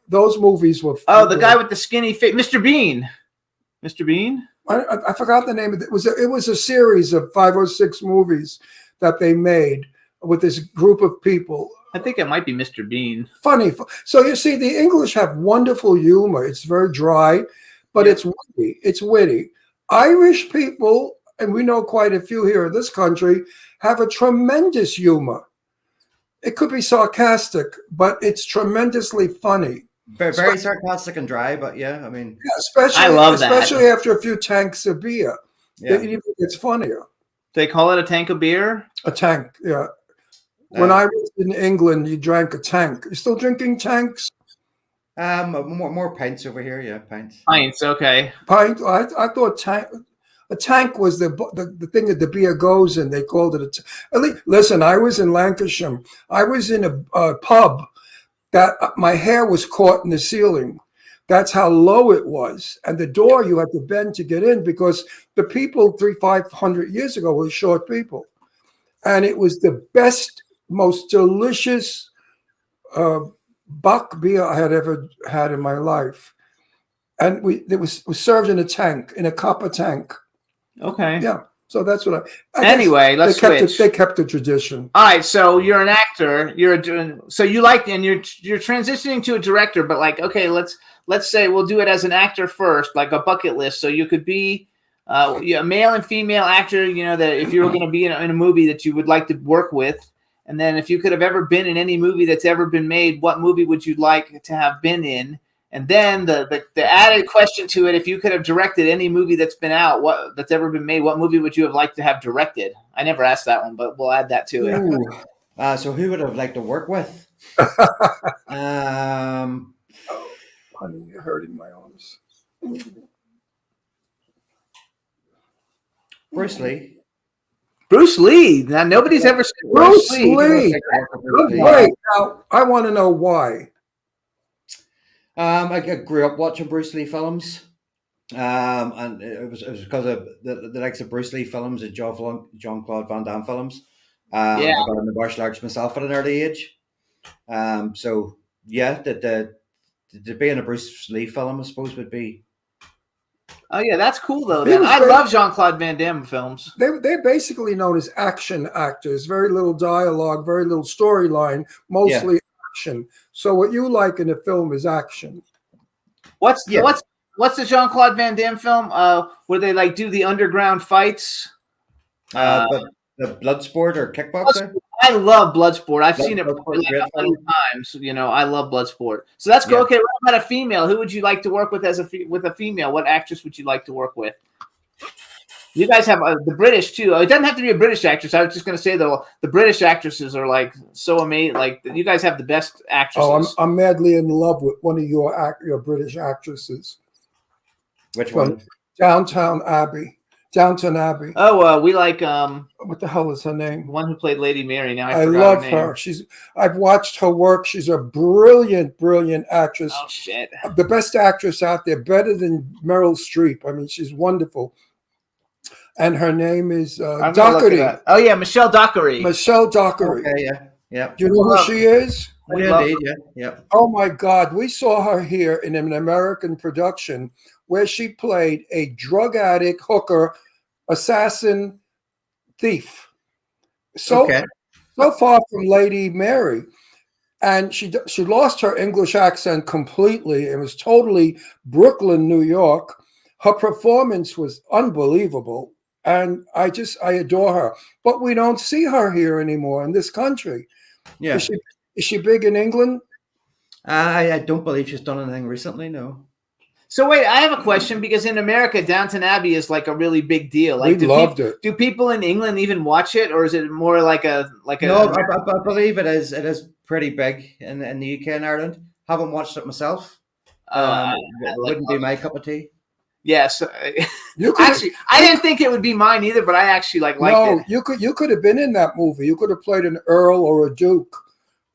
Those movies were. Oh, the guy with the skinny face, Mr. Bean. Mr. Bean. I forgot the name of it. It was a series of 5 or 6 movies that they made with this group of people. I think it might be Mr. Bean. Funny. So you see, the English have wonderful humor. It's very dry, but it's witty. It's witty. Irish people, and we know quite a few here in this country, have a tremendous humor. It could be sarcastic, but it's tremendously funny. Very sarcastic and dry, but yeah, I mean, especially after a few tanks of beer, it's funnier. They call it a tank of beer. A tank, yeah. When I was in England, you drank a tank. You still drinking tanks? More pints over here. Yeah, pints. Pints, okay. Pint. I thought a tank was the thing that the beer goes in. They called it at least, listen, I was in Lancashire. I was in a pub that my hair was caught in the ceiling. That's how low it was. And the door you had to bend to get in because the people 500 years ago were short people. And it was the best, most delicious Bach beer I had ever had in my life. And it was served in a tank, in a copper tank. Okay. Yeah. So that's what I Anyway, let's switch. They kept the tradition. All right, so you're an actor. So you like, and you're transitioning to a director. But like, okay, let's say we'll do it as an actor first, like a bucket list. So you could be a male and female actor. You know that if you were going to be in a movie that you would like to work with, and then if you could have ever been in any movie that's ever been made, what movie would you like to have been in? And then the added question to it: if you could have directed any movie that's been out, that's ever been made, what movie would you have liked to have directed? I never asked that one, but we'll add that to it. Ooh. So who would I have liked to work with? Honey, you're hurting my arms. Bruce Lee. Bruce Lee. Now nobody's ever said Bruce Lee. Lee. Wait, now I want to know why. I grew up watching Bruce Lee films, and it was because of the likes of Bruce Lee films and Jean-Claude Van Damme films. I got into martial arts myself at an early age. So yeah, to be in a Bruce Lee film, I suppose, would be. Oh yeah, that's cool though. I love Jean-Claude Van Damme films. They're basically known as action actors. Very little dialogue, very little storyline, mostly action. So what you like in a film is action. What's the Jean-Claude Van Damme film? Where they like do the underground fights? The Bloodsport or Kickboxer? I love Bloodsport. I've seen it like 100 times. You know, I love Bloodsport. So that's cool. Yeah. Okay, what about a female? Who would you like to work with with a female? What actress would you like to work with? You guys have the British too. It doesn't have to be a British actress. I was just going to say though, the British actresses are like so amazing. Like you guys have the best actresses. Oh, I'm madly in love with one of your British actresses. Which one? Downton Abbey. Oh, we like what the hell is her name? The one who played Lady Mary. Now I love her. I've watched her work. She's a brilliant actress. Oh shit! The best actress out there, better than Meryl Streep. I mean, she's wonderful. And her name is Dockery. Oh yeah, Michelle Dockery. Okay, yeah. Do you know who she is? Yeah. Oh my God, we saw her here in an American production where she played a drug addict, hooker, assassin, thief. So far from Lady Mary. And she lost her English accent completely. It was totally Brooklyn, New York. Her performance was unbelievable. And I adore her. But we don't see her here anymore in this country. Yeah. Is she big in England? I don't believe she's done anything recently, no. So wait, I have a question because in America, Downton Abbey is like a really big deal. Like, we loved it. Do people in England even watch it, or is it more like a? No, I believe it is. It is pretty big in the UK and Ireland. Haven't watched it myself. It wouldn't be my cup of tea. Yes, I didn't think it would be mine either, but I actually liked it. You could have been in that movie. You could have played an earl or a duke,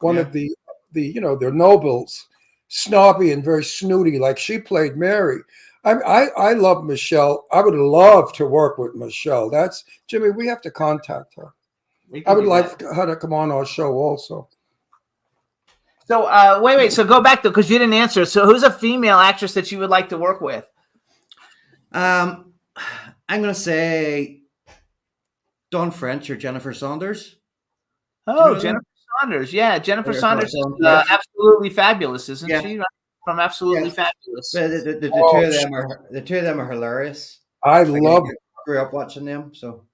one of the their nobles. Snobby and very snooty, like she played Mary. I love Michelle. I would love to work with Michelle. That's Jimmy. We have to contact her. I would like her to come on our show also. So wait. So go back though, because you didn't answer. So who's a female actress that you would like to work with? I'm gonna say Dawn French or Jennifer Saunders. Oh, Jennifer Saunders, yeah, Jennifer Saunders is absolutely fabulous, isn't she? Right? From Absolutely Fabulous. The two of them are hilarious. I grew up watching them, so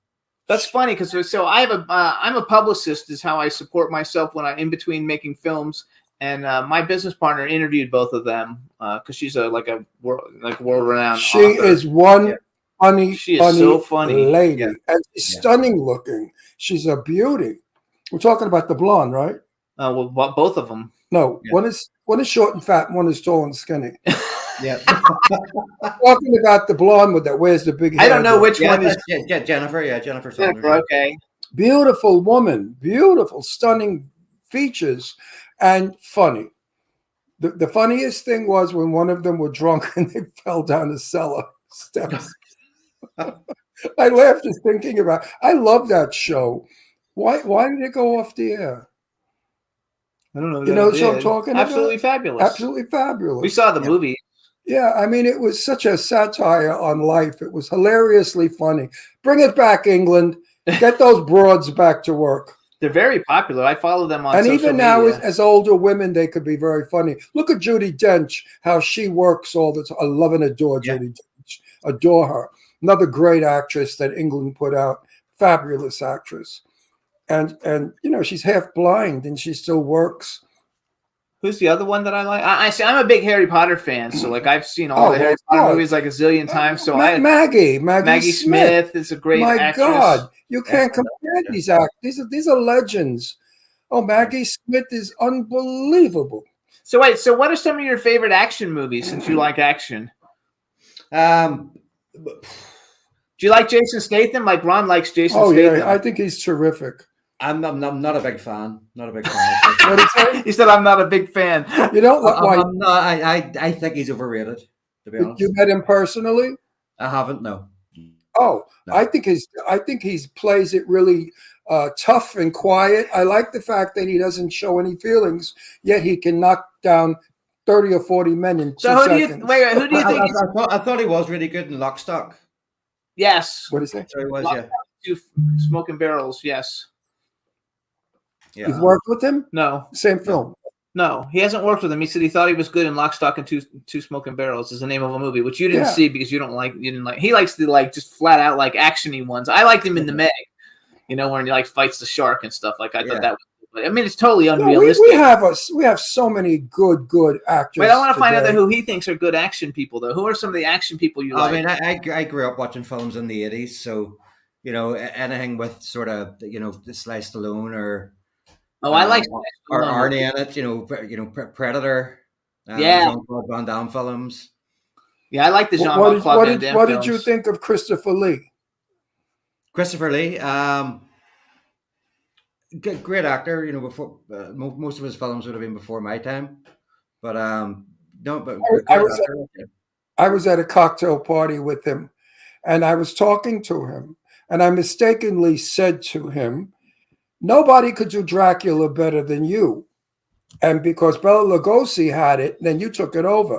that's funny because I have I'm a publicist, is how I support myself when I'm in between making films, and my business partner interviewed both of them because she's a world renowned. She is one funny. She is so funny lady, and she's stunning looking. She's a beauty. We're talking about the blonde, right? Well, both of them. No, Yeah. one is short and fat, and one is tall and skinny. Yeah. Talking about the blonde with that wears the big hair. I don't know there. which one is Jennifer. Yeah, Jennifer Saunders. Jennifer. Okay. Beautiful woman, beautiful, stunning features, and funny. The funniest thing was when one of them were drunk and they fell down the cellar steps. I laughed just thinking about. I love that show. Why did it go off the air? I don't know. You know what I'm talking Absolutely about? fabulous. Absolutely fabulous. We saw the movie. Yeah, I mean, it was such a satire on life. It was hilariously funny. Bring it back, England. Get those broads back to work. They're very popular. I follow them on And social even now, media. as older women, they could be very funny. Look at Judi Dench, how she works all the time. I love and adore Judi Dench. Adore her. Another great actress that England put out. Fabulous actress. And you know, she's half blind and she still works. Who's the other one that I like? I see. I'm a big Harry Potter fan, so like I've seen all the Harry Potter movies like a zillion times. So Maggie Smith is a great actress. My God, you can't compare these actors. These are legends. Oh, Maggie Smith is unbelievable. So wait, so what are some of your favorite action movies? Since you like action, Um, do you like Jason Statham? Like Ron likes Jason Oh Statham. yeah, I think he's terrific. I'm not a big fan. Not a big fan. What did he say? He said, "I'm not a big fan." You don't look like I'm not, I think he's overrated. To be honest, you met him personally. I haven't. No. Oh, No. I think he plays it really tough and quiet. I like the fact that he doesn't show any feelings, yet he can knock down 30 or 40 men in 2 So who do seconds. who do you think? I thought he was really good in Lock, Stock. Yes, What is that? So he was, yeah. Two Smoking Barrels. Yes. Yeah. You've worked with him? No. Same film. No, he hasn't worked with him. He said he thought he was good in Lock, Stock, and Two Smoking Barrels is the name of a movie, which you didn't Yeah. see because you didn't like. He likes the like just flat out like actiony ones. I liked him in The Meg, you know, when he like fights the shark and stuff. Like I thought that was. But, I mean, it's totally No, unrealistic. we have so many good actors. Wait, I want to find out today. who he thinks are good action people, though. Who are some of the action people you like? I mean, I grew up watching films in the 80s, so, you know, anything with sort of, you know, Sly Stallone or I like or Arnie in it, you know, Predator, Jean-Claude Van Damme films. Yeah, I like the What Jean-Claude Van Damme what films. did you think of Christopher Lee? Christopher Lee, great actor. You know, before most of his films would have been before my time, but no, but I was at a cocktail party with him, and I was talking to him, and I mistakenly said to him, "Nobody could do Dracula better than you." And because Bela Lugosi had it, then you took it over.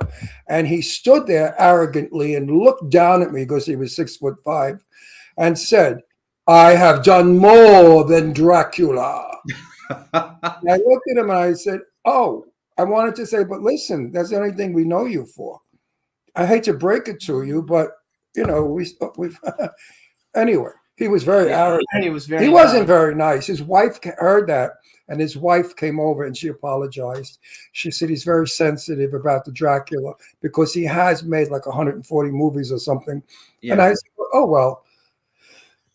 And he stood there arrogantly and looked down at me because he was 6'5" and said, "I have done more than Dracula." And I looked at him and I said, "Oh," I wanted to say, "But listen, that's the only thing we know you for. I hate to break it to you, but you know, we've anyway." He was very arrogant. He wasn't very nice. His wife heard that, and his wife came over and she apologized. She said he's very sensitive about the Dracula because he has made like 140 movies or something. Yeah. And I said, "Oh well,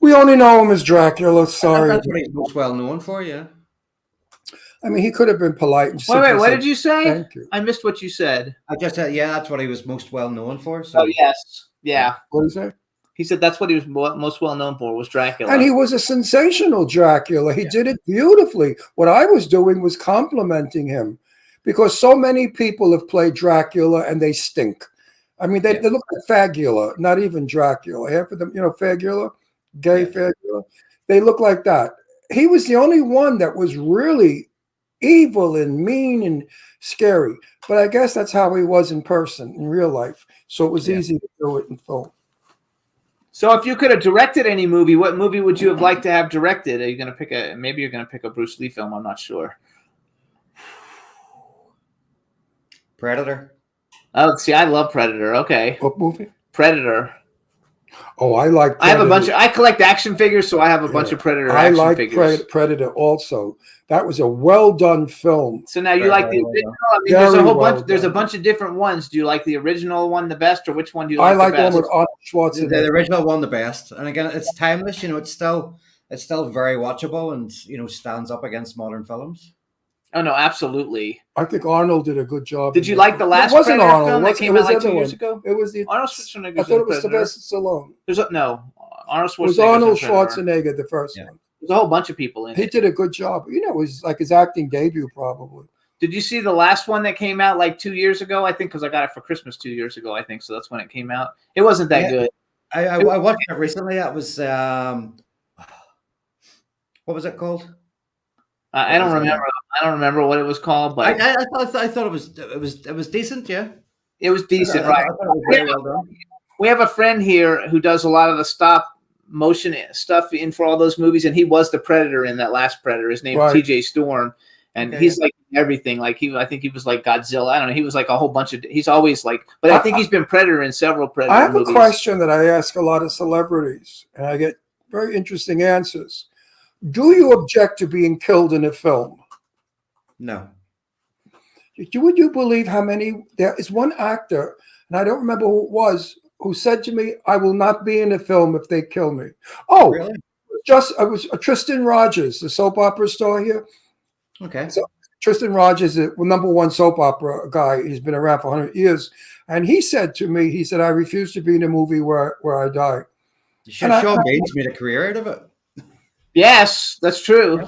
we only know him as Dracula. Sorry." That's what he's most well known for, yeah. I mean, he could have been polite and Wait, what said, did you say? "Thank you." I missed what you said. I just said, yeah, that's what he was most well known for. So. Oh yes, yeah. What did he say? He said that's what he was most well known for was Dracula. And he was a sensational Dracula. He did it beautifully. What I was doing was complimenting him because so many people have played Dracula and they stink. I mean, they look like Fagula, not even Dracula. Half of them, you know, Fagula, gay Fagula. They look like that. He was the only one that was really evil and mean and scary. But I guess that's how he was in person, in real life. So it was easy to do it in film. So if you could have directed any movie, what movie would you have liked to have directed? Are you going to pick maybe you're going to pick a Bruce Lee film. I'm not sure. Predator. Oh, see, I love Predator. Okay. What movie? Predator. Oh, I like Predator. I have a bunch of, I collect action figures, so I have a bunch of Predator action figures. Predator also. That was a well done film. So now you like the original? I mean, there's a whole bunch. There's a bunch of different ones. Do you like the original one the best, or which one do you like the best? I like the one with Arnold Schwarzenegger. The original one the best, and again, it's timeless. You know, it's still very watchable, and you know, stands up against modern films. Oh no, absolutely. I think Arnold did a good job. Did you in like that. the last It wasn't Predator Arnold. film It that was- came it out was like the 2 other years one. ago? It was the. Arnold Schwarzenegger. I thought it was Sylvester Stallone. There's Arnold It was Schwarzenegger. Arnold Schwarzenegger, the first one. There's a whole bunch of people in He it. did a good job. You know, it was like his acting debut, probably. Did you see the last one that came out like 2 years ago? I think because I got it for Christmas 2 years ago. I think so. That's when it came out. It wasn't that Yeah. good. I watched it recently. It was what was it called? I don't remember. I don't remember what it was called, but I thought it was decent. Yeah, it was decent, I right? thought it was very well done. We have a friend here who does a lot of the stop motion stuff in for all those movies, and he was the Predator in that last Predator. His name's Right. T.J. Storm, and Okay, he's like everything. Like I think he was like Godzilla. I don't know. He was like a whole bunch of. He's always like, but I think he's been Predator in several Predator I have movies. a question that I ask a lot of celebrities, and I get very interesting answers. Do you object to being killed in a film? No. Would you believe how many? There is one actor, and I don't remember who it was, who said to me, "I will not be in a film if they kill me." Oh, Really? I was Tristan Rogers, the soap opera star here. Okay. So Tristan Rogers is the #1 soap opera guy. He's been around for 100 years, and he said to me, he said, "I refuse to be in a movie where I die." Sean Baines made a career out of it. Yes, that's true.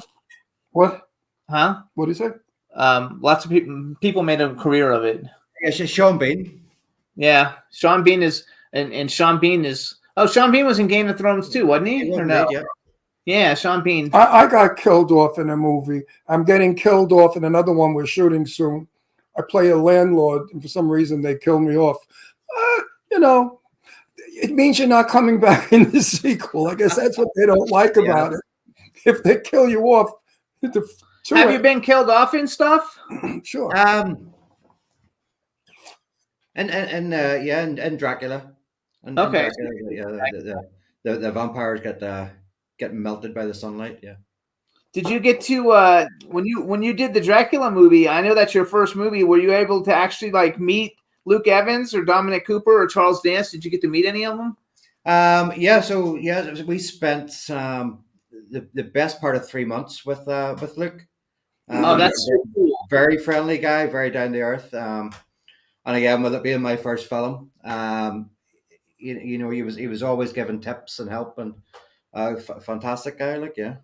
What? Huh? What is it? Lots of people made a career of it. It's just Sean Bean. Yeah, Sean Bean is, and Sean Bean is. Oh, Sean Bean was in Game of Thrones too, wasn't he? Or no? Yeah. Yeah, Sean Bean. I got killed off in a movie. I'm getting killed off in another one we're shooting soon. I play a landlord, and for some reason they kill me off. You know, it means you're not coming back in the sequel. I guess that's what they don't like about it. If they kill you off, Have you been killed off in stuff? Sure. And Dracula. And Okay. Dracula, the vampires get melted by the sunlight. Yeah. Did you get to when you did the Dracula movie? I know that's your first movie. Were you able to actually like meet Luke Evans or Dominic Cooper or Charles Dance? Did you get to meet any of them? We spent the best part of 3 months with Luke. That's so cool. Very friendly guy, very down to earth. And again, with it being my first film, he was always giving tips and help, and fantastic guy. Like, yeah.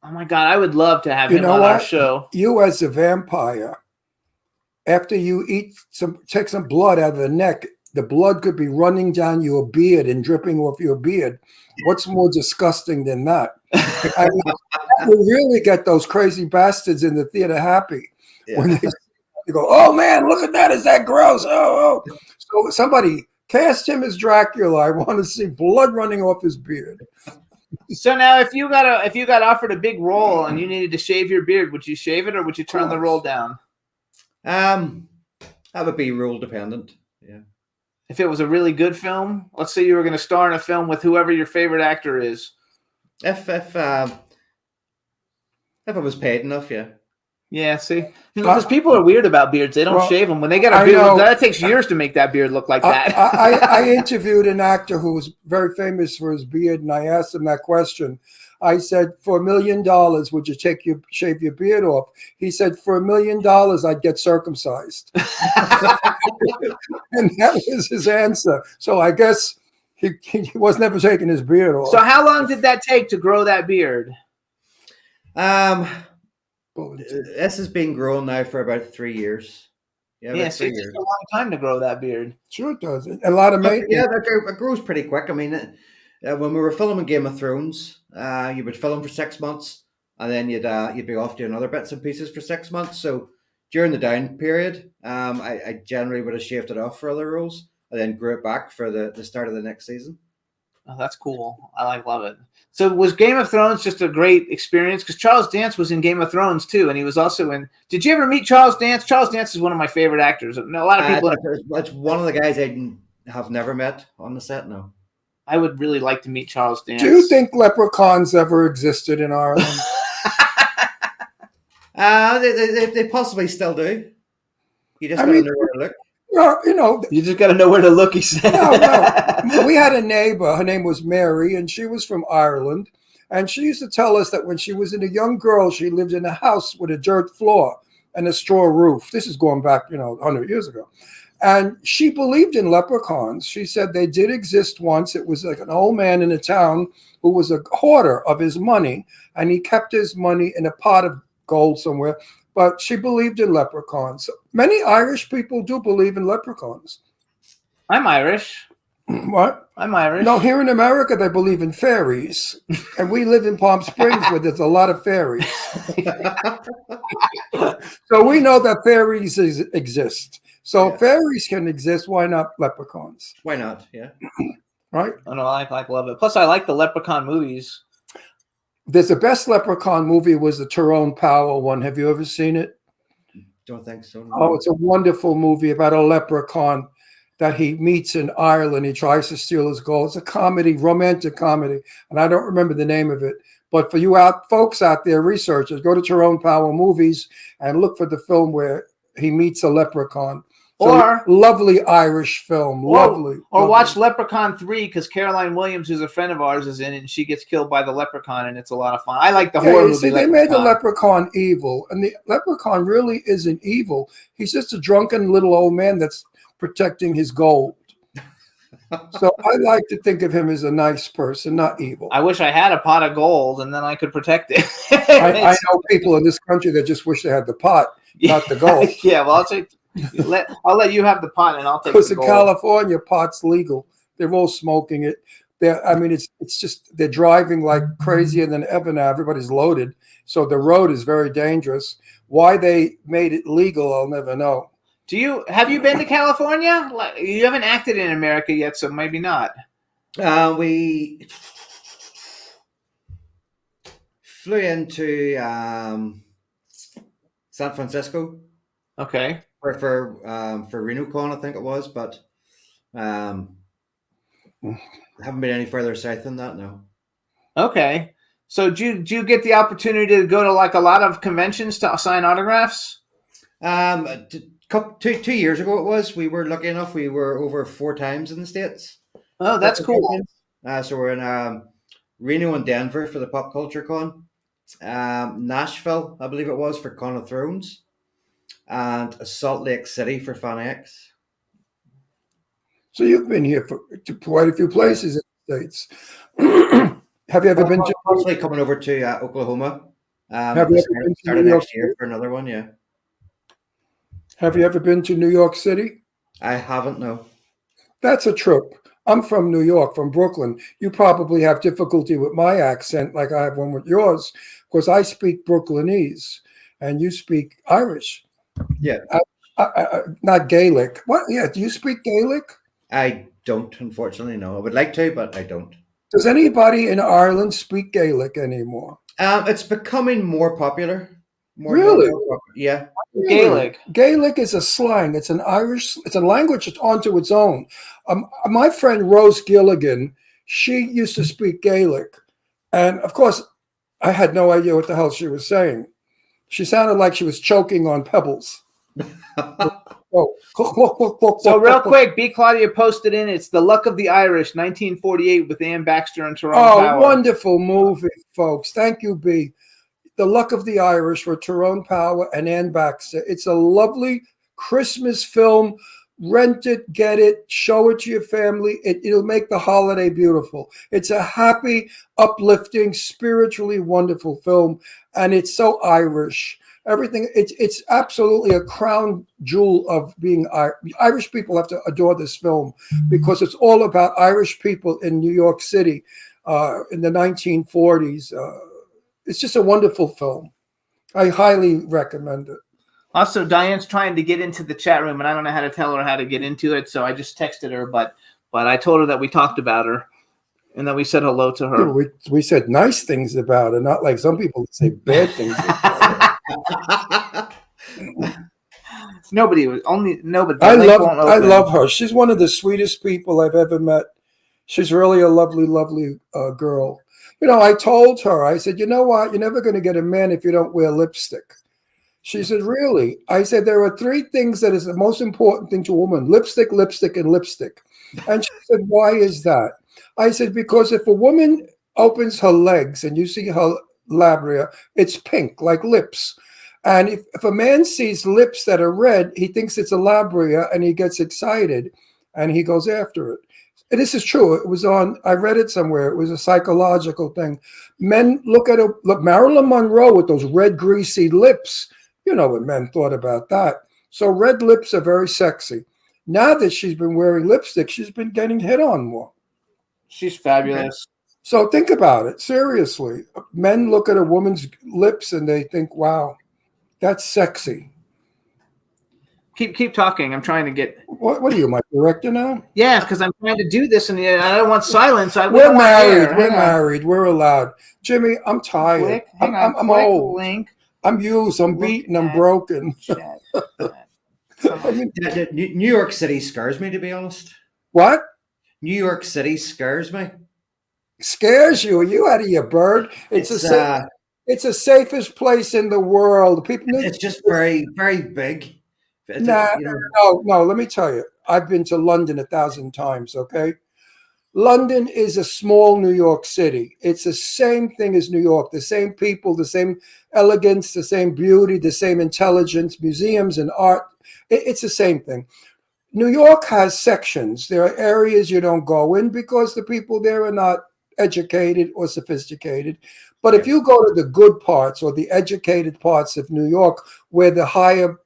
Oh my God, I would love to have him on our show. You as a vampire, after you take some blood out of the neck, the blood could be running down your beard and dripping off your beard. What's more disgusting than that? I mean, that will really get those crazy bastards in the theater happy when they go, "Oh man, look at that! Is that gross?" Oh. So somebody cast him as Dracula. I want to see blood running off his beard. So now, if you got offered a big role and you needed to shave your beard, would you shave it or would you turn the role down? That would be role dependent. Yeah. If it was a really good film, let's say you were going to star in a film with whoever your favorite actor is. If it was paid enough, yeah. Yeah, see, because people are weird about beards. They don't shave them when they get a beard. That takes years to make that beard look like that. I interviewed an actor who was very famous for his beard, and I asked him that question. I said, "For $1 million, would you shave your beard off?" He said, "For $1 million, I'd get circumcised." And that was his answer. So I guess he was never taking his beard off. So how long did that take to grow that beard? This has been growing now for about 3 years. Yeah, so it's a long time to grow that beard. Sure it does. A lot of maintenance. Yeah, it grows pretty quick. I mean, when we were filming Game of Thrones, you would film for 6 months, and then you'd be off doing other bits and pieces for 6 months. So during the down period, I generally would have shaved it off for other roles, and then grew it back for the start of the next season. Oh, that's cool. I love it. So was Game of Thrones just a great experience? Because Charles Dance was in Game of Thrones too, and he was also in. Did you ever meet Charles Dance? Charles Dance is one of my favorite actors. A lot of people. It's one of the guys I have never met on the set. No. I would really like to meet Charles Dance. Do you think leprechauns ever existed in Ireland? They possibly still do. You just don't know where to look. You just got to know where to look, he said. No. We had a neighbor. Her name was Mary, and she was from Ireland. And she used to tell us that when she was a young girl, she lived in a house with a dirt floor. and a straw roof. This is going back, 100 years ago. And she believed in leprechauns. She said they did exist once. It was like an old man in a town who was a hoarder of his money, and he kept his money in a pot of gold somewhere. But she believed in leprechauns. Many Irish people do believe in leprechauns. I'm Irish. What? I'm Irish. No, here in America, they believe in fairies. And we live in Palm Springs where there's a lot of fairies. So we know that fairies exist. So if fairies can exist, why not leprechauns? Why not? Yeah. Right? I know, I love it. Plus, I like the Leprechaun movies. There's the best leprechaun movie was the Tyrone Power one. Have you ever seen it? Don't think so. No. Oh, it's a wonderful movie about a leprechaun that he meets in Ireland. He tries to steal his gold. It's a comedy, romantic comedy, and I don't remember the name of it. But for you folks out there, researchers, go to Tyrone Power Movies and look for the film where he meets a leprechaun. Or lovely Irish film, lovely. Or watch Leprechaun 3 because Caroline Williams, who's a friend of ours, is in it, and she gets killed by the leprechaun, and it's a lot of fun. I like the horror movie. See, they made the leprechaun evil, and the leprechaun really isn't evil. He's just a drunken little old man that's protecting his gold. So I like to think of him as a nice person, not evil. I wish I had a pot of gold, and then I could protect it. I know people in this country that just wish they had the pot, not the gold. Yeah, well, I'll let you have the pot, and I'll take. Because in California, pot's legal. They're all smoking it. It's just they're driving like crazier than ever now. Everybody's loaded, so the road is very dangerous. Why they made it legal, I'll never know. Have you been to California? You haven't acted in America yet, so maybe not. We flew into San Francisco. Okay. For RenoCon, I think it was, but haven't been any further south than that, no. Okay. So did you get the opportunity to go to like a lot of conventions to sign autographs? 2 years ago it was. We were lucky enough. We were over 4 times in the States. Oh, that's cool. So we're in Reno and Denver for the Pop Culture Con. Nashville, I believe it was, for Con of Thrones. And Salt Lake City for FanX. So you've been here to quite a few places in the States. Have you ever been to? Possibly coming over to Oklahoma. Have you ever been to started New York next year for another one? Yeah. Have you ever been to New York City? I haven't. No. That's a trip. I'm from New York, from Brooklyn. You probably have difficulty with my accent, like I have one with yours, because I speak Brooklynese and you speak Irish. Yeah. Not Gaelic. What? Yeah. Do you speak Gaelic? I don't, unfortunately. No. I would like to, but I don't. Does anybody in Ireland speak Gaelic anymore? It's becoming more popular. Really? Yeah. Gaelic. Gaelic is a slang. It's an Irish. It's a language that's onto its own. My friend Rose Gilligan, she used to speak Gaelic, and of course, I had no idea what the hell she was saying. She sounded like she was choking on pebbles. So real quick, B. Claudia posted in. It's The Luck of the Irish, 1948, with Ann Baxter and Tyrone Power. Wonderful movie, folks. Thank you, B. The Luck of the Irish with Tyrone Power and Ann Baxter. It's a lovely Christmas film. Rent it, get it, show it to your family. It'll make the holiday beautiful. It's a happy, uplifting, spiritually wonderful film, and it's so Irish. Everything, it's absolutely a crown jewel of being Irish. People have to adore this film because it's all about Irish people in New York City in the 1940s. It's just a wonderful film. I highly recommend it. Also, Diane's trying to get into the chat room, and I don't know how to tell her how to get into it, so I just texted her, but I told her that we talked about her and that we said hello to her. We said nice things about her, not like some people say bad things about her. Nobody. I love her. She's one of the sweetest people I've ever met. She's really a lovely, lovely girl. You know, I told her, I said, you know what? You're never going to get a man if you don't wear lipstick. She said, really? I said, there are 3 things that is the most important thing to a woman: lipstick, lipstick, and lipstick. And she said, why is that? I said, because if a woman opens her legs and you see her labia, it's pink, like lips. And if a man sees lips that are red, he thinks it's a labria and he gets excited and he goes after it. And this is true. It was I read it somewhere. It was a psychological thing. Men look Marilyn Monroe with those red, greasy lips. You know what men thought about that. So red lips are very sexy. Now that she's been wearing lipstick, she's been getting hit on more. She's fabulous. So think about it. Seriously. Men look at a woman's lips and they think, wow, that's sexy. Keep talking. I'm trying to get. What are you, my director now? Yeah, because I'm trying to do this, and I don't want silence. We're married. We're married. We're allowed. Jimmy, I'm tired. Click. I'm old. Link. I'm used. I'm beaten. I'm broken. I mean, New York City scares me, to be honest. What? New York City scares me. Scares you? Are you out of your bird? It's the safest place in the world. People. It's just very, very big. No. Let me tell you. I've been to London 1,000 times. Okay. London is a small New York City. It's the same thing as New York. The same people, the same elegance, the same beauty, the same intelligence, museums and art. It's the same thing. New York has sections. There are areas you don't go in because the people there are not educated or sophisticated. But if you go to the good parts or the educated parts of New York, where the higher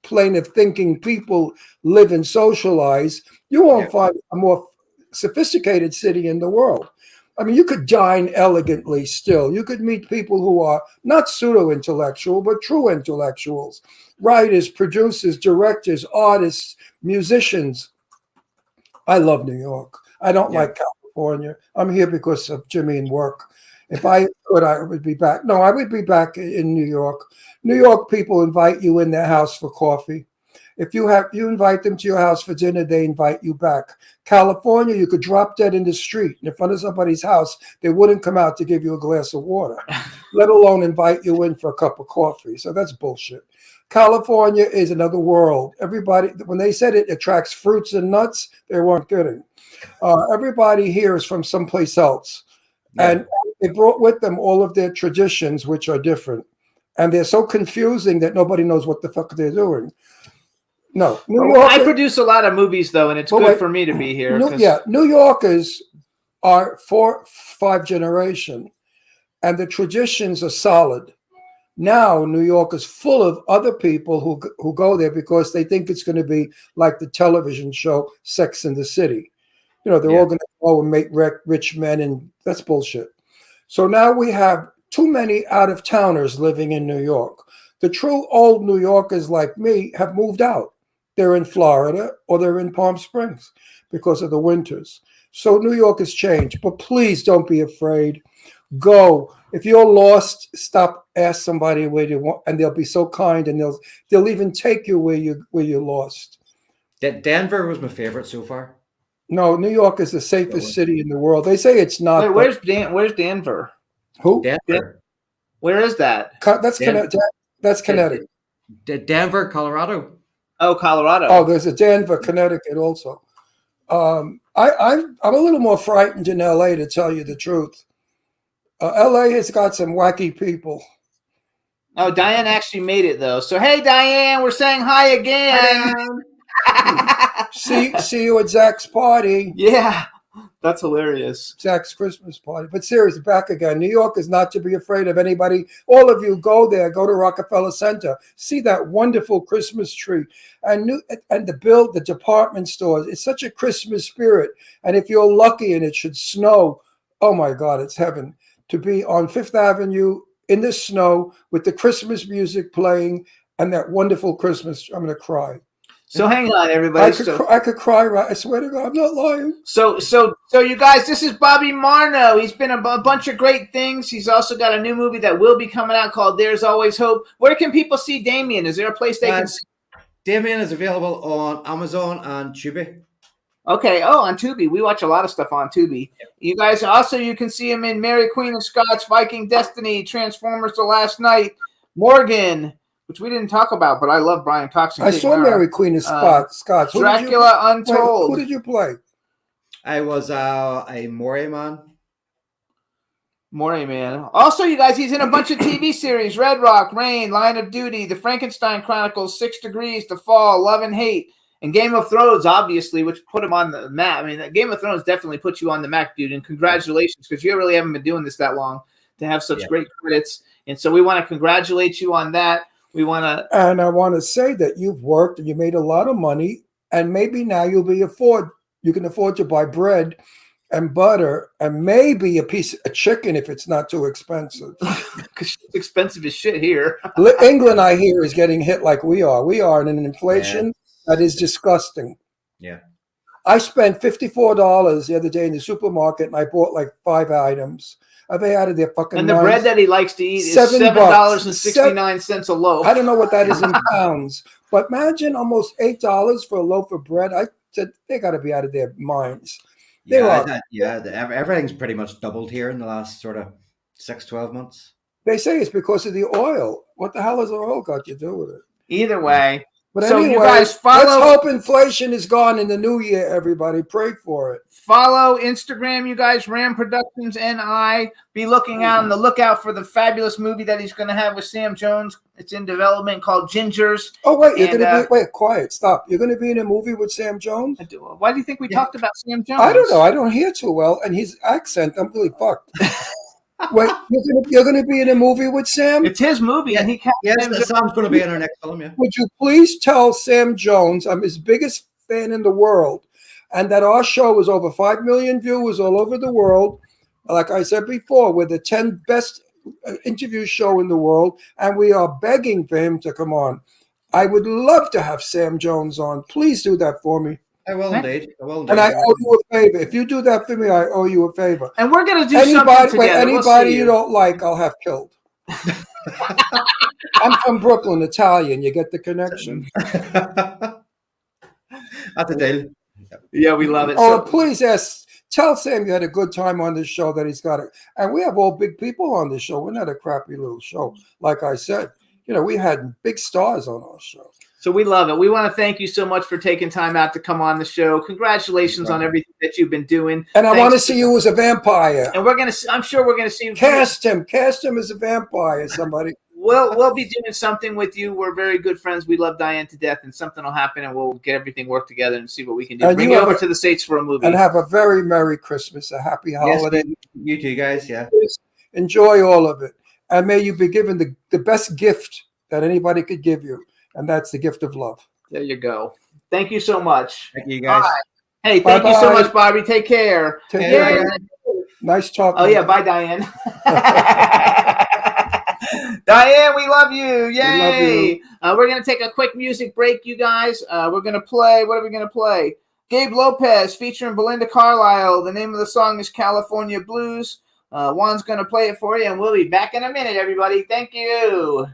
plane of thinking people live and socialize, you won't find a more sophisticated city in the world. I mean, you could dine elegantly still. You could meet people who are not pseudo-intellectual, but true intellectuals, writers, producers, directors, artists, musicians. I love New York. I don't like California. I'm here because of Jimmy and work. If I could, I would be back. No, I would be back in New York. New York people invite you in their house for coffee. If you invite them to your house for dinner, they invite you back. California, you could drop dead in the street in front of somebody's house. They wouldn't come out to give you a glass of water, let alone invite you in for a cup of coffee. So that's bullshit. California is another world. Everybody, when they said it attracts fruits and nuts, they weren't kidding. Everybody here is from someplace else. And they brought with them all of their traditions, which are different. And they're so confusing that nobody knows what the fuck they're doing. No. I produce a lot of movies, though, and it's good for me to be here. New Yorkers are 4-5 generation, and the traditions are solid. Now, New York is full of other people who go there because they think it's going to be like the television show Sex and the City. You know, they're all going to go and make rich men, and that's bullshit. So now we have too many out-of-towners living in New York. The true old New Yorkers like me have moved out. They're in Florida or they're in Palm Springs because of the winters. So New York has changed, but please don't be afraid. Go. If you're lost, stop, ask somebody where you want, and they'll be so kind, and they'll even take you where you're lost. Denver was my favorite so far. No, New York is the safest city in the world. They say it's not. Wait, where's Denver? Who? Denver. Where is that? That's Connecticut. That's Connecticut. Denver, Colorado. Oh, Colorado. Oh, there's a Denver, Connecticut also. I'm a little more frightened in LA, to tell you the truth. LA has got some wacky people. Oh, Diane actually made it, though. So, hey, Diane, we're saying hi again. See you at Zach's party. Yeah, that's hilarious. Zach's Christmas party. But seriously, back again. New York is not to be afraid of anybody. All of you go there. Go to Rockefeller Center. See that wonderful Christmas tree. And the department stores. It's such a Christmas spirit. And if you're lucky and it should snow, oh my God, it's heaven. To be on Fifth Avenue in the snow with the Christmas music playing and that wonderful Christmas. I'm going to cry. So hang on, everybody. I could cry. Right? I swear to God, I'm not lying. So you guys, this is Bobby Marno. He's been a bunch of great things. He's also got a new movie that will be coming out called There's Always Hope. Where can people see Damian? Is there a place they can see? Damian is available on Amazon and Tubi. Okay. Oh, on Tubi. We watch a lot of stuff on Tubi. Yep. You guys also, you can see him in Mary Queen of Scots, Viking Destiny, Transformers The Last Night, Morgan, which we didn't talk about, but I love Brian Cox. I saw Mary Queen of Scots. Dracula Untold. Who did you play? I was a Moray man. Morning, man. Also, you guys, he's in a bunch of TV series: Red Rock, Rain, Line of Duty, The Frankenstein Chronicles, 6 Degrees, The Fall, Love and Hate, and Game of Thrones, obviously, which put him on the map. I mean, Game of Thrones definitely put you on the map, dude, and congratulations, because you really haven't been doing this that long to have such great credits. And so we want to congratulate you on that. We want to... And I want to say that you've worked and you made a lot of money, and maybe now you can afford to buy bread and butter, and maybe a piece of chicken if it's not too expensive. Because it's expensive as shit here. England, I hear, is getting hit like we are. We are in an inflation that is disgusting. Yeah. I spent $54 the other day in the supermarket, and I bought like 5 items. Are they out of their fucking And the minds? bread that he likes to eat is $7.69 a loaf. I don't know what that is in pounds, but imagine almost $8 for a loaf of bread. I said they got to be out of their minds. Everything's pretty much doubled here in the last sort of 6-12 months. They say it's because of the oil. What the hell has the oil got to do with it? Either way. But So anyway, you guys follow... let's hope inflation is gone in the new year, everybody. Pray for it. Follow Instagram, you guys, Ram Productions NI. Be looking out on the lookout for the fabulous movie that he's going to have with Sam Jones. It's in development called Gingers. Oh, wait, you're going to be... Wait, quiet, stop. You're going to be in a movie with Sam Jones? Why do you think we talked about Sam Jones? I don't know. I don't hear too well, and his accent, I'm really fucked. Wait, you're going to be in a movie with Sam? It's his movie, and he can't... Sam's going to be in our next film, yeah. Would you please tell Sam Jones I'm his biggest fan in the world, and that our show is over 5 million viewers all over the world. Like I said before, we're the 10 best interview show in the world, and we are begging for him to come on. I would love to have Sam Jones on. Please do that for me. I will indeed. And I owe you a favor. If you do that for me, I owe you a favor. And we're going to do something together. Anybody you don't like, I'll have killed. I'm from Brooklyn, Italian. You get the connection. That's a deal. Yeah, we love it. Oh, please tell Sam you had a good time on this show, that he's got it. And we have all big people on this show. We're not a crappy little show. Like I said, we had big stars on our show. So we love it. We want to thank you so much for taking time out to come on the show. Congratulations on everything that you've been doing. And I want to see you as a vampire. And I'm sure we're going to see you. Cast him as a vampire, somebody. We'll be doing something with you. We're very good friends. We love Diane to death, and something will happen, and we'll get everything worked together and see what we can do. Bring you over to the States for a movie. And have a very Merry Christmas, a happy holiday. Yes, you too, guys. Yeah. Enjoy all of it. And may you be given the best gift that anybody could give you. And that's the gift of love. There you go. Thank you so much. Thank you, guys. Bye. Hey, thank you so much, Bobby. Take care. Take care. Nice talking. Oh, yeah. Bye, Diane. Diane, we love you. Yay. We love you. We're going to take a quick music break, you guys. We're going to play. What are we going to play? Gabe Lopez featuring Belinda Carlisle. The name of the song is California Blues. Juan's going to play it for you, and we'll be back in a minute, everybody. Thank you.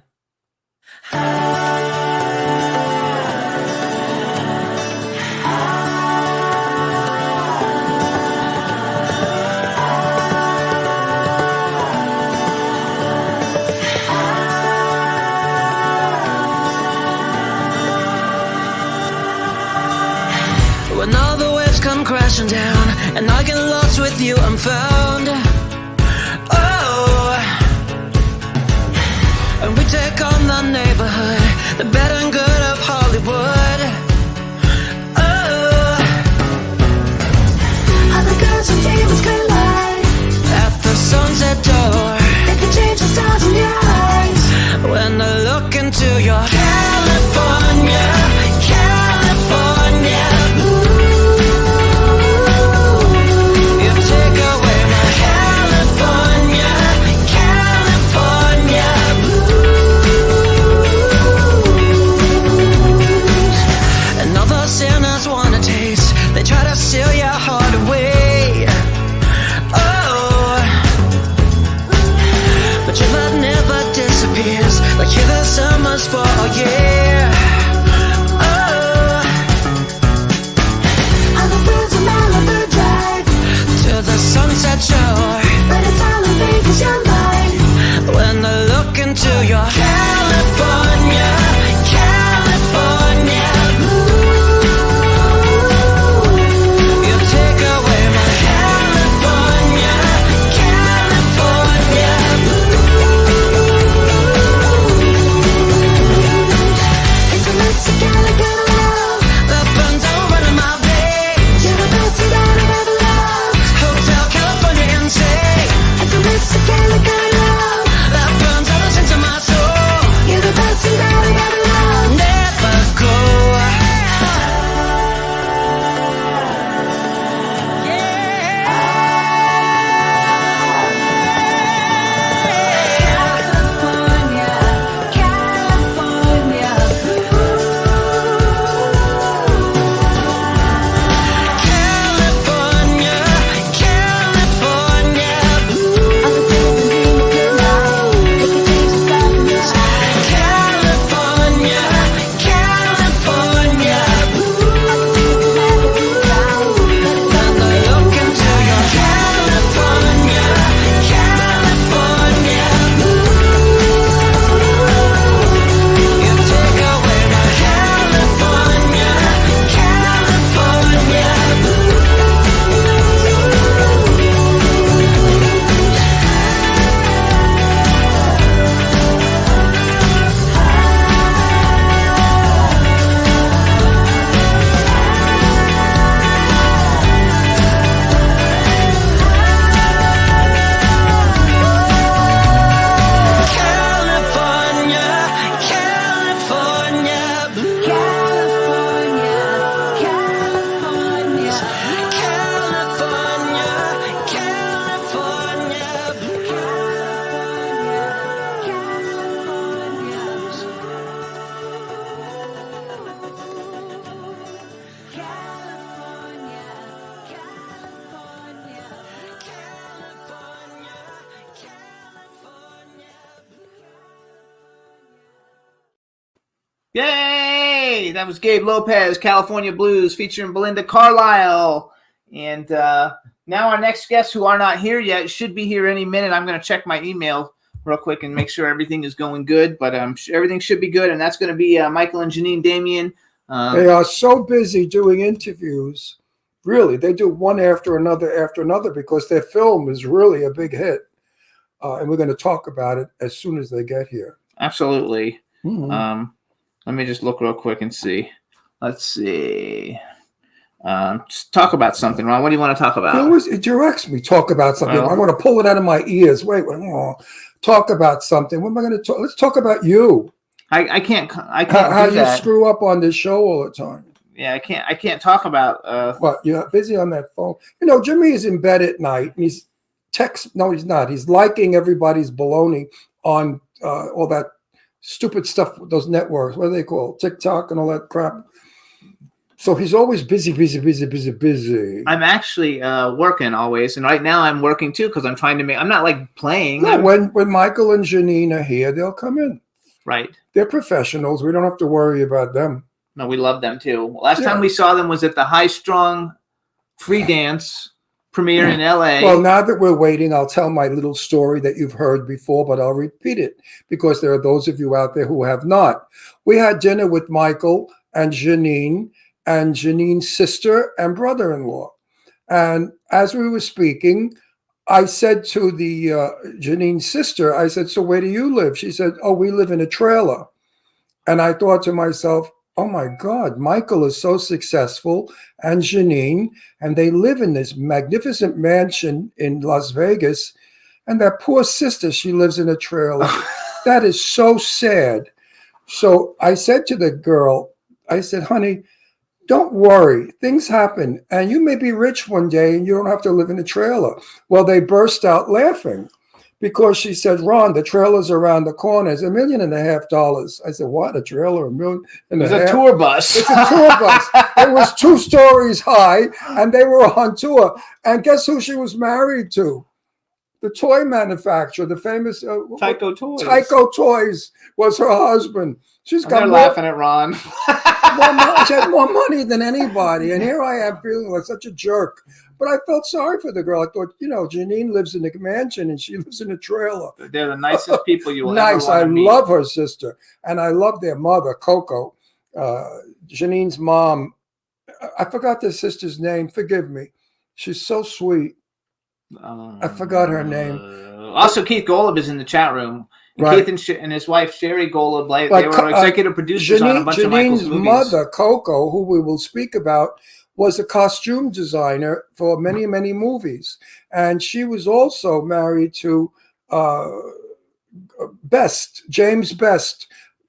When all the waves come crashing down and I get lost with you, I'm found. Oh, and we take on the neighborhood, the bad and good of Hollywood. Oh, All the girls and demons collide at the sunset door. They can change the stars in your eyes. When I look into your California, California. You take away my California, California blues. And all the sinners wanna taste, they try to steal your heart away. Oh, but your love never disappears, like you're the summer's fall, yeah. Oh, On the fields of Malibu Drive, to the sunset shore. but it's all in Vegas, you're mine. When I look into your California, California blues. Yay! That was Gabe Lopez, California Blues, featuring Belinda Carlisle. And now our next guests who are not here yet should be here any minute. I'm going to check my email real quick and make sure everything is going good. But everything should be good. And that's going to be Michael and Janeen Damian. They are so busy doing interviews. Really, they do one after another because their film is really a big hit. And we're going to talk about it as soon as they get here. Absolutely. Let me just look real quick and see. Let's see. Just talk about something, Ron. What do you want to talk about? It directs me. Talk about something. Well, I want to pull it out of my ears. Wait. Talk about something. What am I going to talk? Let's talk about you. I can't. How you screw up on this show all the time. Yeah, I can't talk about. What? You're busy on that phone. You know, Jimmy is in bed at night and he's No, he's not. He's liking everybody's baloney on all that stupid stuff with those networks. What are they called? TikTok and all that crap. So he's always busy. I'm actually working always, and right now I'm working too because I'm trying to make. I'm not like playing. No, when Michael and Janeen are here, they'll come in. Right. They're professionals. We don't have to worry about them. No, we love them too. Last time we saw them was at the High Strung Free Dance premiere in LA. Well, now that we're waiting, I'll tell my little story that you've heard before, but I'll repeat it because there are those of you out there who have not. We had dinner with Michael and Janeen's sister and brother-in-law. And as we were speaking, I said to the Janeen's sister, I said, so where do you live? She said, oh, we live in a trailer. And I thought to myself, oh my God, Michael is so successful and Janeen, and they live in this magnificent mansion in Las Vegas. And that poor sister, she lives in a trailer. That is so sad. So I said to the girl, I said, honey, don't worry. Things happen. And you may be rich one day and you don't have to live in a trailer. Well, they burst out laughing because she said, Ron, the trailer's around the corner. It's $1.5 million. I said, what? A trailer? $1.5 million? It's a tour bus. It's a tour bus. It was 2 stories high and they were on tour. And guess who she was married to? The toy manufacturer, the famous Tyco Toys. Tyco Toys was her husband. She's got They're laughing at Ron. She had more money than anybody. And here I am feeling like such a jerk. But I felt sorry for the girl. I thought, Janeen lives in a mansion and she lives in a trailer. They're the nicest people you will Nice. ever want to meet. I love her sister. And I love their mother, Coco. Janeen's mom. I forgot the sister's name. Forgive me. She's so sweet. I forgot her name. Also, Keith Golub is in the chat room. And Right. Keith and his wife, Sherry Golub, they were executive producers on a bunch of Michael's Janeen's movies. mother, Coco, who we will speak about, was a costume designer for many, many movies. And she was also married to James Best,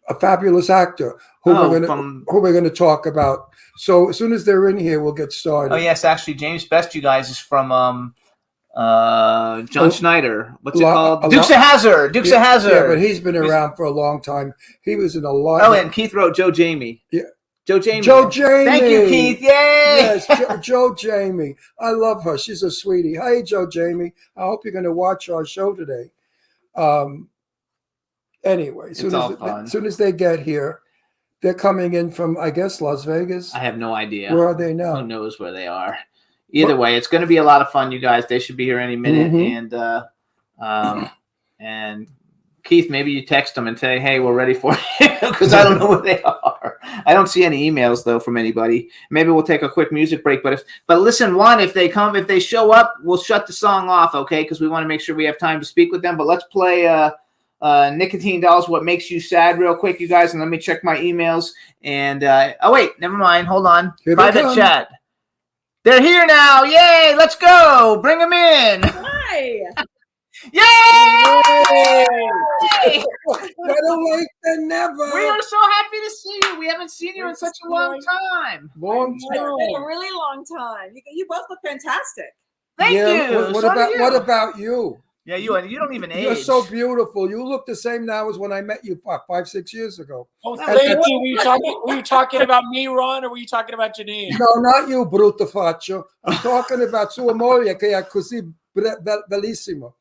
a fabulous actor who we're going to talk about. So as soon as they're in here, we'll get started. Oh, yes, actually, James Best, you guys, is from John Schneider. What's it called? Dukes of Hazzard. Dukes of Hazzard. Yeah, but he's been around for a long time. He was in a lot. Oh, and Keith wrote Joe Jamie. Yeah. Joe Jamie. Thank you, Keith. Yay! Yes, Joe Jamie. I love her. She's a sweetie. Hey, Joe Jamie. I hope you're going to watch our show today. Anyway, as soon as they get here, they're coming in from, I guess, Las Vegas. I have no idea. Where are they now? Who knows where they are? Either way, it's going to be a lot of fun, you guys. They should be here any minute. Mm-hmm. And Keith, maybe you text them and say, hey, we're ready for you, because I don't know where they are. I don't see any emails, though, from anybody. Maybe we'll take a quick music break. But listen, if they show up, we'll shut the song off, okay, because we want to make sure we have time to speak with them. But let's play Nicotine Dolls, What Makes You Sad, real quick, you guys, and let me check my emails. And, oh, wait, never mind. Hold on. Private chat. They're here now. Yay. Let's go. Bring them in. Hi. Yay. Better late than never. We are so happy to see you. We haven't seen you in such a long time. It's been a really long time. You both look fantastic. Thank you. What about you? Yeah, you don't even age. You're so beautiful. You look the same now as when I met you 5-6 years ago. Oh, thank you. Were you talking about me, Ron, or were you talking about Janeen? No, not you, brutto faccio. I'm talking about sua moglie che è così bellissima.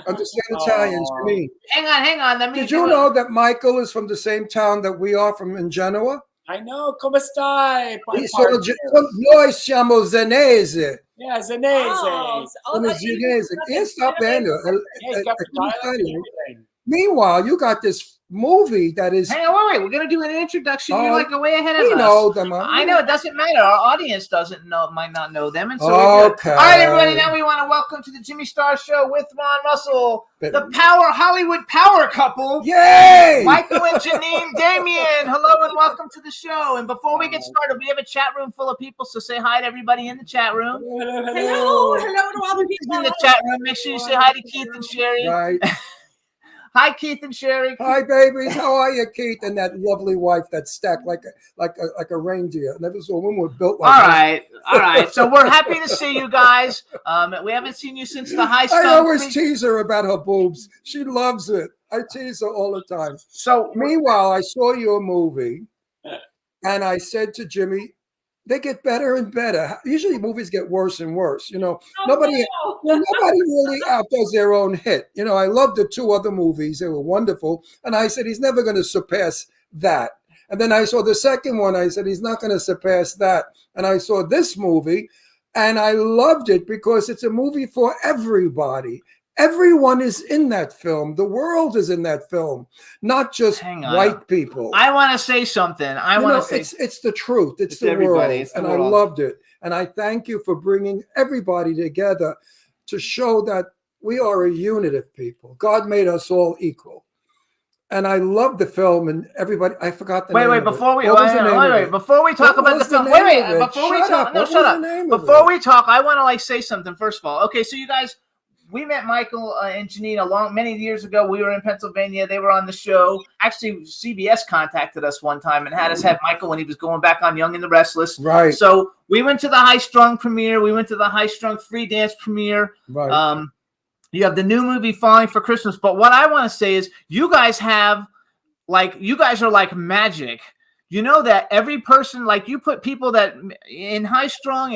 Understand Italian, Janeen. Hang on. Did you know that Michael is from the same town that we are from in Genoa? I know. Come stai? Noi siamo Zenese. Yeah, Zenese. Sono Zenese. Che sta bene? Yeah, he's got the dialect and everything. Meanwhile, you got this movie that is. Hang on, wait. We're gonna do an introduction. You're like way ahead of we us. know them. I know it doesn't matter. Our audience might not know them, and so Okay. all right, everybody. Now we want to welcome to the Jimmy Star Show with Ron Russell, the Hollywood power couple. Yay! Michael and Janeen Damian. Hello and welcome to the show. And before we get started, we have a chat room full of people, so say hi to everybody in the chat room. Hello to all the people In the chat room, make sure you say hi to Keith and Sherry. Right. Hi, Keith and Sherry. Hi, babies. How are you, Keith? And that lovely wife that's stacked like a reindeer. Never saw a woman built like that. All right. So we're happy to see you guys. We haven't seen you since the high school. I always tease her about her boobs. She loves it. I tease her all the time. So meanwhile, I saw your movie, and I said to Jimmy, they get better and better. Usually movies get worse and worse. You know, nobody really outdoes their own hit. You know, I loved the two other movies. They were wonderful. And I said, he's never going to surpass that. And then I saw the second one. I said, he's not going to surpass that. And I saw this movie, and I loved it because it's a movie for everybody. Everyone is in that film. The world is in that film, not just white people. I want to say something. It's the truth. It's the world, and I loved it. And I thank you for bringing everybody together to show that we are a unit of people. God made us all equal. And I love the film, and everybody. I forgot the name. Wait, before we talk about the film. Before we talk, I want to say something. First of all, okay, so you guys. We met Michael and Janeen many years ago. We were in Pennsylvania. They were on the show. Actually, CBS contacted us one time and had us have Michael when he was going back on Young and the Restless. Right. So we went to the High Strung premiere. We went to the High Strung Free Dance premiere. Right. You have the new movie Falling for Christmas. But what I want to say is you guys are like magic. You know that every person, like you put people that in High Strung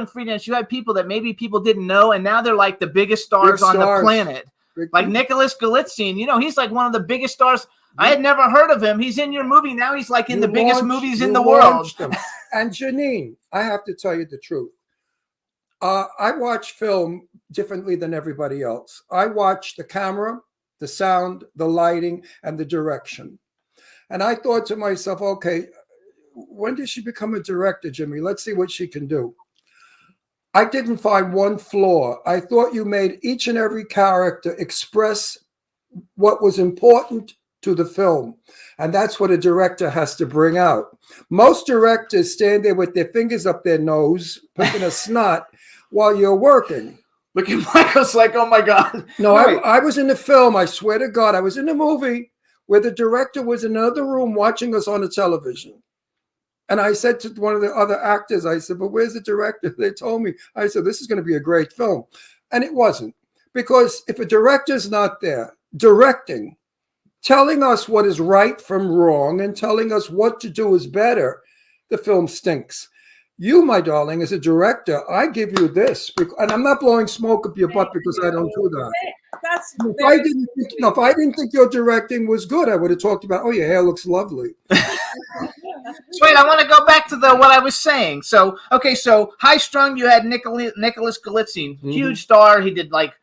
Free Dance, you had people that maybe people didn't know, and now they're like the biggest stars on the planet. Like Nicholas Galitzine, you know, he's like one of the biggest stars. I had never heard of him. He's in your movie now. He's like in the biggest movies in the world. And Janeen, I have to tell you the truth. I watch film differently than everybody else. I watch the camera, the sound, the lighting, and the direction. And I thought to myself, okay, when did she become a director, Jimmy? Let's see what she can do. I didn't find one flaw. I thought you made each and every character express what was important to the film. And that's what a director has to bring out. Most directors stand there with their fingers up their nose, picking a snot while you're working. Look at Michael's like, oh my God. No, I was in the film. I swear to God, I was in the movie where the director was in another room watching us on the television. And I said to one of the other actors, I said, but where's the director? They told me. I said, this is going to be a great film. And it wasn't. Because if a director's not there, directing, telling us what is right from wrong and telling us what to do is better, the film stinks. You, my darling, as a director, I give you this. And I'm not blowing smoke up your butt because I don't do that. If I didn't think your directing was good, I would have talked about, oh, your hair looks lovely. Wait, I want to go back to what I was saying. So High Strung, you had Nicholas Galitzine, huge star. He did like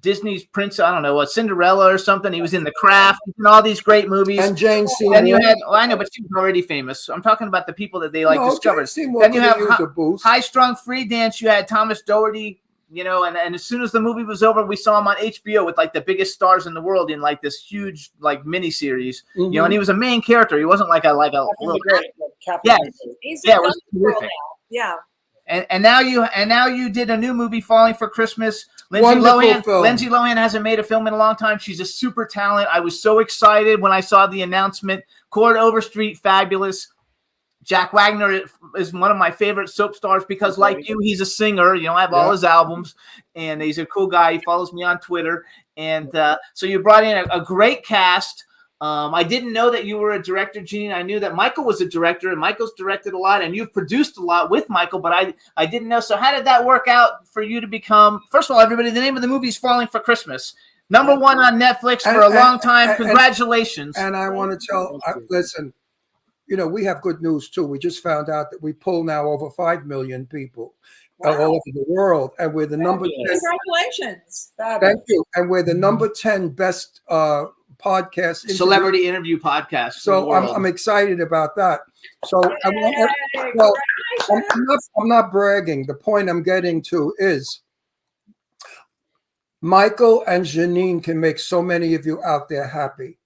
Disney's Prince, I don't know, Cinderella or something. He was in The Craft, and all these great movies. And Jane Seymour. Then you had, I know, but she was already famous. I'm talking about the people that they discovered. Then you have High Strung Free Dance. You had Thomas Doherty. You know, and as soon as the movie was over, we saw him on HBO with like the biggest stars in the world in like this huge like mini series. You know, and he was a main character. He wasn't like a little He's was terrific. Yeah. And now you did a new movie, Falling for Christmas. Lindsay Lohan hasn't made a film in a long time. She's a super talent. I was so excited when I saw the announcement. Chord, Overstreet, fabulous. Jack Wagner is one of my favorite soap stars because, like you, he's a singer. You know, I have all his albums, and he's a cool guy. He follows me on Twitter. And so you brought in a great cast. I didn't know that you were a director, Janeen. I knew that Michael was a director, and Michael's directed a lot, and you've produced a lot with Michael, but I didn't know. So how did that work out for you to become, first of all, everybody, the name of the movie is Falling for Christmas. Number one on Netflix for a long time. Congratulations. And I want to tell, listen, we have good news too. We just found out that we pull now over 5 million people all over the world, and we're the number 10. Congratulations. Thank you. And we're the number 10 best podcast celebrity interview podcast. So I'm excited about that. So I'm not bragging. The point I'm getting to is Michael and Janeen can make so many of you out there happy.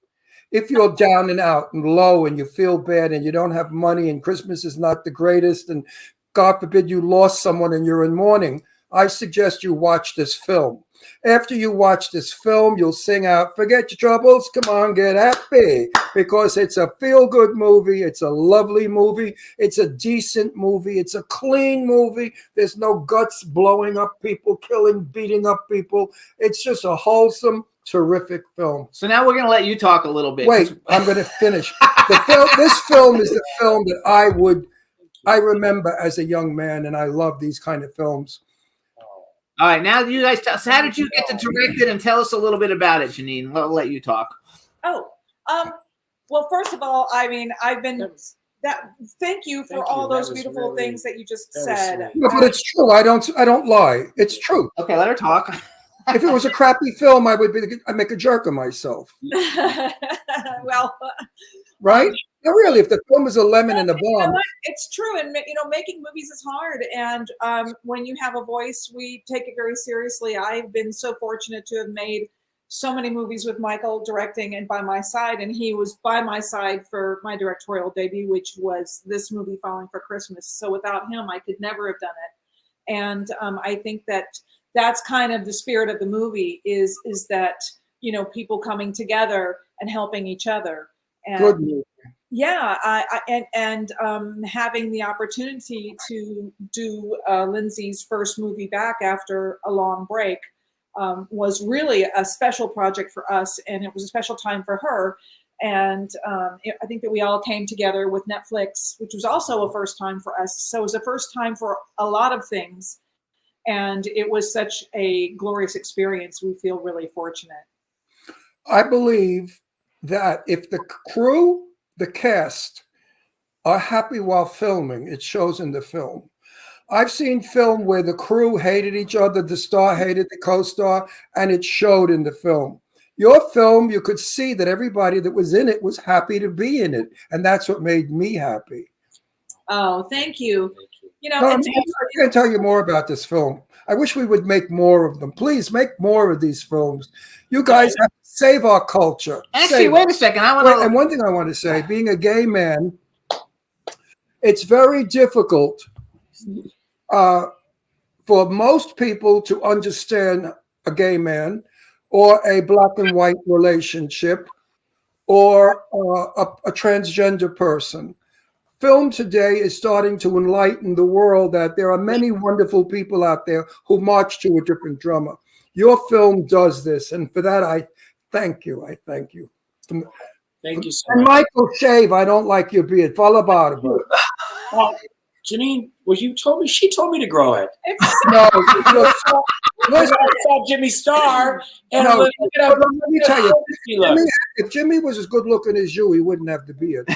If you're down and out and low and you feel bad and you don't have money and Christmas is not the greatest and God forbid you lost someone and you're in mourning, I suggest you watch this film. After you watch this film, you'll sing out, forget your troubles, come on, get happy, because it's a feel-good movie. It's a lovely movie. It's a decent movie. It's a clean movie. There's no guts blowing up people, killing, beating up people. It's just a wholesome, terrific film. So now we're going to let you talk a little bit. Wait, I'm going to finish. This film is the film that I remember as a young man, and I love these kind of films. All right, now you guys, so how did you get to direct it, and tell us a little bit about it, Janeen? I'll let you talk. Well, first of all, I mean, thank you for all those beautiful things that you just said. No, but it's true. I don't lie. It's true. Okay, let her talk. If it was a crappy film, I'd make a jerk of myself. Well, right? No, really, if the film is a lemon and a bomb. It's true. And, making movies is hard. And when you have a voice, we take it very seriously. I've been so fortunate to have made so many movies with Michael directing and by my side. And he was by my side for my directorial debut, which was this movie, Falling for Christmas. So without him, I could never have done it. And I think that's kind of the spirit of the movie is that, people coming together and helping each other. And good movie. Yeah, and having the opportunity to do Lindsay's first movie back after a long break was really a special project for us, and it was a special time for her. And I think that we all came together with Netflix, which was also a first time for us. So it was a first time for a lot of things, and it was such a glorious experience. We feel really fortunate. I believe that if the crew, the cast, are happy while filming, it shows in the film. I've seen film where the crew hated each other, the star hated the co-star, and it showed in the film. Your film, you could see that everybody that was in it was happy to be in it, and that's what made me happy. Oh, thank you. I'm going to tell you more about this film. I wish we would make more of them. Please make more of these films. You guys have to save our culture. Actually, wait a second. And one thing I want to say, being a gay man, it's very difficult for most people to understand a gay man or a black and white relationship or a transgender person. Film today is starting to enlighten the world that there are many wonderful people out there who march to a different drummer. Your film does this, and for that, I thank you. I thank you. Thank you so and much. Michael, shave. I don't like your beard. Fall about it. Janeen, she told me to grow it. No, I saw Jimmy Star, and no, look at let me tell you, Jimmy, if Jimmy was as good looking as you, he wouldn't have the beard.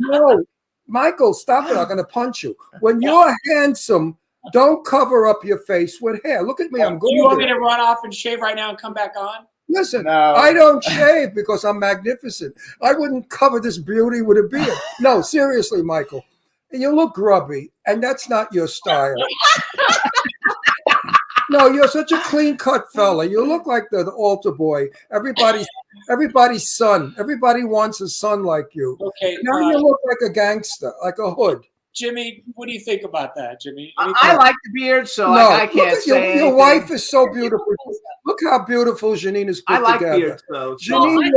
No, Michael, stop it! I'm going to punch you. When you're handsome, don't cover up your face with hair. Look at me, I'm good. You want me to run off and shave right now and come back on? Listen, no. I don't shave because I'm magnificent. I wouldn't cover this beauty with a beard. No, seriously, Michael. You look grubby, and that's not your style. No, you're such a clean-cut fella. You look like the altar boy. Everybody's son. Everybody wants a son like you. Okay. Now you look like a gangster, like a hood. Jimmy, what do you think about that, Jimmy? I like the beard, so no, I can't say your wife is so beautiful. Look how beautiful Janeen is put together. I like beards, though. Janeen,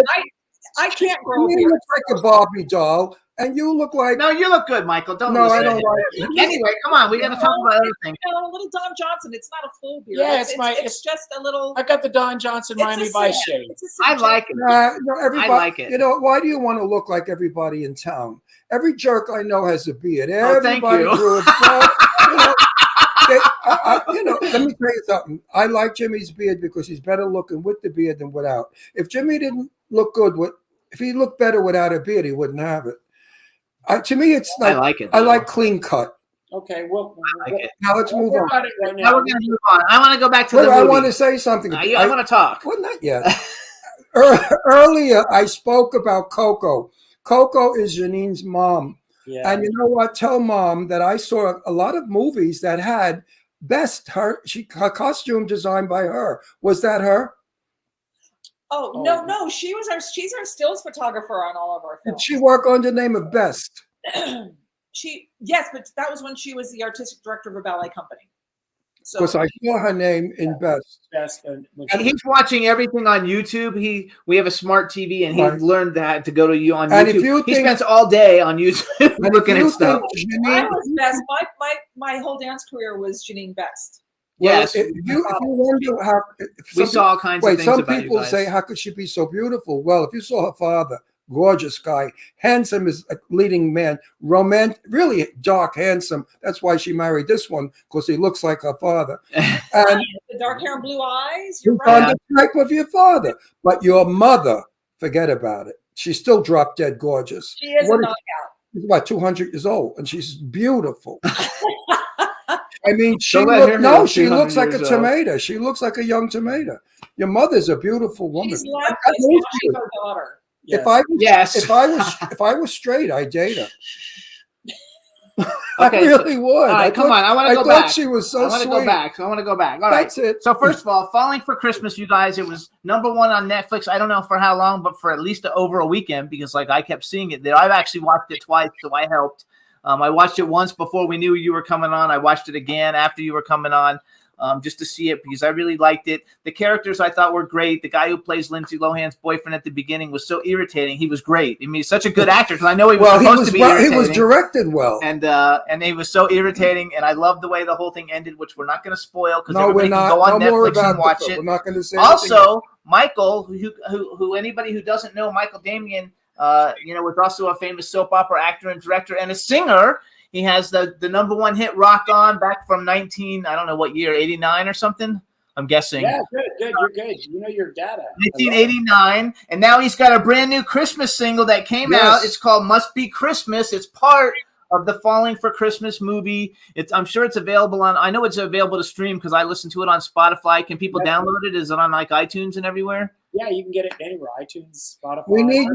I can't grow a beard. Janeen looks like a Barbie doll. And you look like... No, you look good, Michael. Don't No, listen. I don't like it. Anyway, come on. We got to talk about other things. A little Don Johnson. It's not a full beard. Yeah, it's just a little... I got the Don Johnson Miami Vice shade. I like it. No, everybody, I like it. You know, why do you want to look like everybody in town? Every jerk I know has a beard. Thank you. Grew a let me tell you something. I like Jimmy's beard because he's better looking with the beard than without. If Jimmy didn't look good if he looked better without a beard, he wouldn't have it. To me, it's I like like it. I though. like clean cut. Okay, well, I like it. Now let's move on. about it right Now now. we're gonna move on. I want to go back to Wait, the I movie. want to say something. I want to talk. Well, not yet. Earlier, I spoke about Coco. Coco is Janine's mom. Yeah. And you know what? Tell mom that I saw a lot of movies that had her costume designed by her. Was that her? Oh, no, she's our stills photographer on all of our Did films. she work under the name of Best? Yes, but that was when she was the artistic director of a ballet company. So Because I saw her name in Best. And he's watching everything on YouTube. We have a smart TV, and he Right. learned that to go to you on And YouTube. if you He think- spends all day on YouTube looking at stuff. I was Best. My whole dance career was Janine Best. Yes, If you wonder how we saw all kinds of things some about you people guys. say, how could she be so beautiful? Well, if you saw her father, gorgeous guy, handsome as a leading man, romantic, really dark, handsome. That's why she married this one, because he looks like her father. And The dark hair and blue eyes. You're he's right. on the type of your father. But your mother, forget about it. She's still drop dead gorgeous. She is a knockout. She's about 200 years old, and she's beautiful. I mean, she Don't let her no, hear she 200 looks like a years old. tomato. She looks like a young tomato. Your mother's a beautiful woman. She's I left got us. news Now for she's you. our daughter. If I was, Yes. if I was straight, I'd date her. Okay, I really would. All right, come on. I want to go thought back. she was so I want to sweet. go back. I want to go back. All right. That's it. So first of all, Falling for Christmas, you guys, it was #1 on Netflix. I don't know for how long, but for at least over a weekend, because like I kept seeing it there. I've actually watched it twice, so I helped. I watched it once before we knew you were coming on. I watched it again after you were coming on, just to see it because I really liked it. The characters I thought were great. The guy who plays Lindsay Lohan's boyfriend at the beginning was so irritating. He was great. I mean, he's such a good actor because I know he was supposed to be irritating. He was directed well. And he was so irritating, and I love the way the whole thing ended, which we're not going to spoil because No, everybody we're can not. go on No more Netflix about and watch the film. it. We're not going to say anything. Also, Michael, who anybody who doesn't know Michael Damian, was also a famous soap opera actor and director and a singer. He has the #1 hit "Rock On" back from I don't know what year, 89 or something. I'm guessing. Yeah, good. You're good. You know your data. 1989, and now he's got a brand new Christmas single that came out. It's called "Must Be Christmas." It's part of the Falling for Christmas movie. I'm sure it's available on. I know it's available to stream because I listen to it on Spotify. Can people download it? Is it on like iTunes and everywhere? Yeah, you can get it anywhere. iTunes, Spotify, We need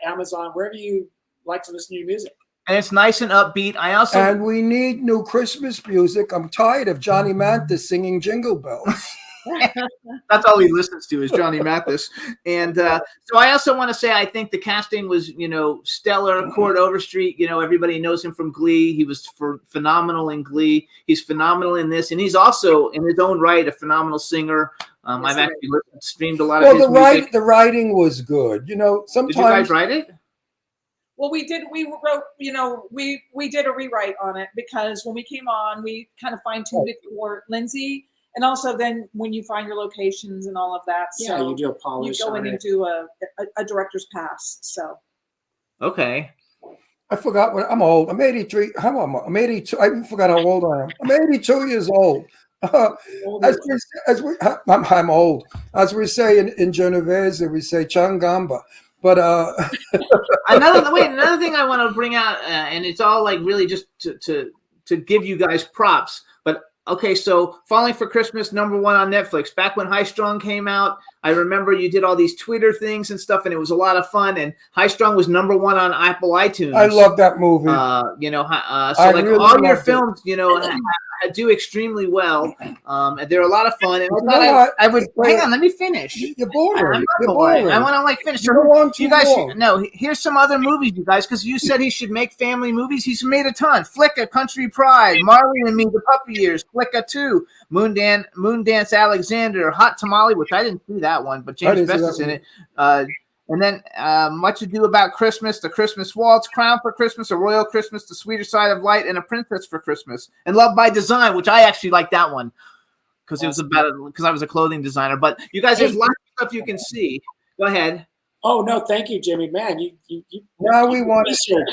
Amazon, wherever you like to listen to your music. And it's nice and upbeat. And we need new Christmas music. I'm tired of Johnny Mathis singing Jingle Bells. That's all he listens to is Johnny Mathis. And so I also want to say I think the casting was, stellar. Chord Overstreet, everybody knows him from Glee. He was phenomenal in Glee. He's phenomenal in this. And he's also, in his own right, a phenomenal singer. I've actually streamed a lot of his music. The writing was good. Sometimes. Did you guys write it? Well, we did. We wrote. We did a rewrite on it because when we came on, we kind of fine tuned it for Lindsay, and also then when you find your locations and all of that. Yeah, so you do a polish. You go in and do a director's pass. So. Okay. I forgot what I'm old. I'm 83. How am I? I'm 82. I even forgot how old I am. I'm 82 years old. I'm old. As we say in Genovese, we say Changamba. But another thing I want to bring out, and it's all like really just to give you guys props. But okay, so Falling for Christmas, #1 on Netflix. Back when High Strung came out, I remember you did all these Twitter things and stuff, and it was a lot of fun. And High Strung was #1 on Apple iTunes. I love that movie. So like really all your films, do extremely well. And they're a lot of fun. And I would hang on. Let me finish. You're boring. I'm not boring. I want to finish. You guys, here's some other movies, you guys, because you said he should make family movies. He's made a ton. Flicka, Country Pride, Marley and Me, The Puppy Years, Flicka 2, Moondance Alexander, Hot Tamale, which I didn't see that one, but James Best is in it. And then Much Ado About Christmas, The Christmas Waltz, Crown for Christmas, A Royal Christmas, The Sweeter Side of Light, and A Princess for Christmas. And Love by Design, which I actually like that one because it was because I was a clothing designer. But you guys, there's lots of stuff you can see. Go ahead. Oh no, thank you, Jimmy. Man, you now we want to.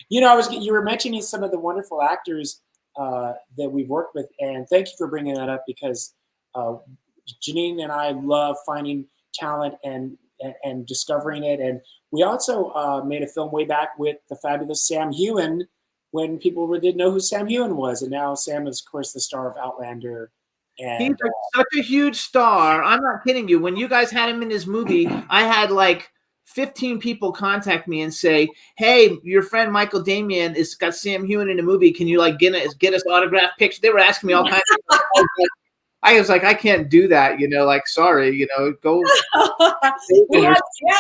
You were mentioning some of the wonderful actors that we've worked with, and thank you for bringing that up because Janine and I love finding talent and and discovering it. And we also made a film way back with the fabulous Sam Heughan when people didn't know who Sam Heughan was. And now Sam is, of course, the star of Outlander. And He's such a huge star. I'm not kidding you. When you guys had him in his movie, I had like 15 people contact me and say, "Hey, your friend Michael Damian is got Sam Heughan in a movie. Can you like get us autographed pictures?" They were asking me all kinds of stuff. I was like, I can't do that, like, sorry, go.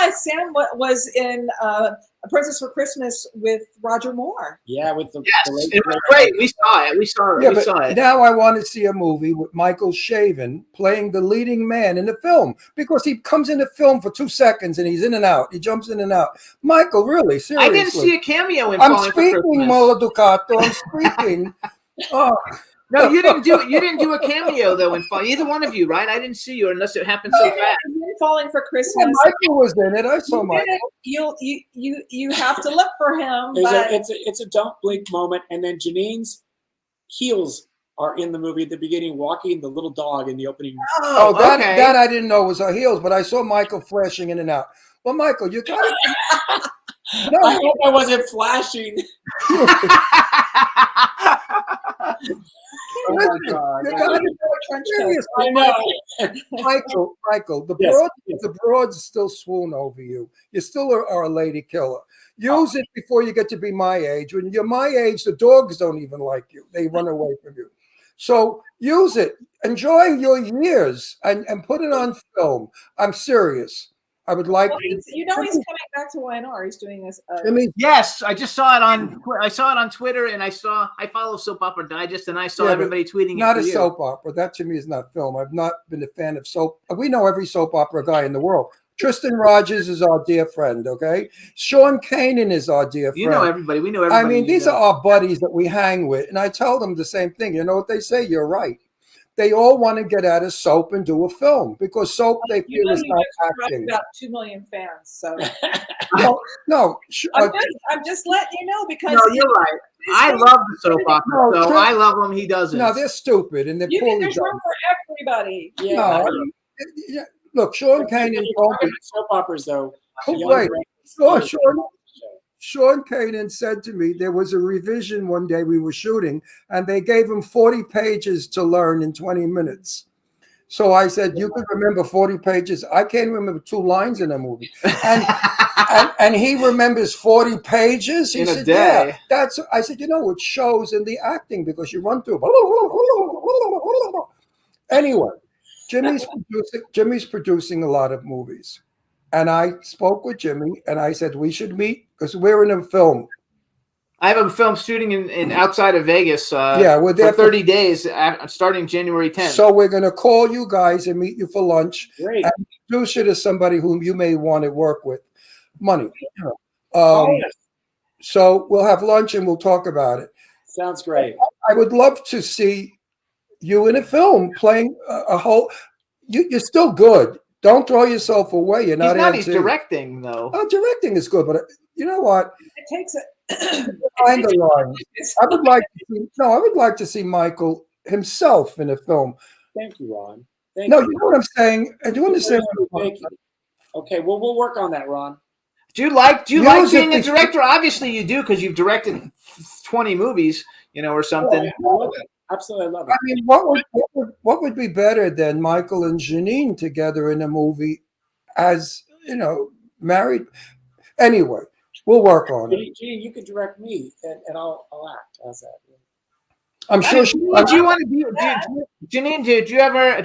Sam was in A Princess for Christmas with Roger Moore. Yeah, with the it was great. We saw it. We saw it. Now I want to see a movie with Michael Shaven playing the leading man in the film, because he comes in the film for 2 seconds and he's in and out. He jumps in and out. Michael, really, seriously. I didn't see a cameo in I'm Falling for speaking, Christmas. Mola Ducato. I'm speaking. Oh. No, you didn't do a cameo though in Falling. Either one of you, right? I didn't see you unless it happened so fast. Falling for Christmas. Yeah, Michael was in it. I saw Michael. You have to look for him. It's a don't blink moment, and then Janine's heels are in the movie at the beginning, walking the little dog in the opening. That I didn't know was her heels, but I saw Michael flashing in and out. Well, Michael, you got it. No, I hope I wasn't flashing. Oh my God! I know, Michael. The broads still swoon over you. You still are a lady killer. Use it before you get to be my age. When you're my age, the dogs don't even like you; they run away from you. So use it. Enjoy your years and put it on film. I'm serious. I would like. Well, he's coming back to YNR. He's doing this. Yes, I just saw it on. I saw it on Twitter, and I follow Soap Opera Digest, and I saw everybody tweeting. Not it a soap opera. That to me is not film. I've not been a fan of soap. We know every soap opera guy in the world. Tristan Rogers is our dear friend. Okay, Sean Kanan is our dear friend. You know everybody. We know everybody. I mean, these are our buddies that we hang with, and I tell them the same thing. You know what they say? You're right. They all want to get out of soap and do a film because soap they feel is not acting. About 2 million fans, so no. I'm just letting you know because you're right. I love the soap opera, I love them. He doesn't. No, they're stupid and they're poorly there's room for everybody. Yeah. No, look, Sean Kanan told me soap operas though. Wait, Sean Kanan said to me there was a revision one day we were shooting and they gave him 40 pages to learn in 20 minutes. So I said, you could remember 40 pages. I can't remember 2 lines in a movie. And he remembers 40 pages. He said, yeah, I said, it shows in the acting because you run through. Anyway, Jimmy's producing a lot of movies. And I spoke with Jimmy and I said, we should meet because we're in a film. I have a film shooting in outside of Vegas. We're there for 30 days, starting January 10th. So we're going to call you guys and meet you for lunch. Great. And introduce you to somebody whom you may want to work with. Money. So we'll have lunch and we'll talk about it. Sounds great. I would love to see you in a film playing a whole. You're still good. Don't throw yourself away. You're not. He's directing though. Oh, directing is good, but you know what? It takes it. Behind the lines. I would like to see Michael himself in a film. Thank you, Ron. You know what I'm saying? Do you understand? Thank you. Okay, well, we'll work on that, Ron. Do you like being a director? Obviously, you do because you've directed 20 movies, or something. I love it. Absolutely, I love it. I mean, what would be better than Michael and Janeen together in a movie, as married? Anyway, we'll work on it. Janeen, you could direct me, and I'll act. How's that? I'm sure. Do you want to be Janeen? Do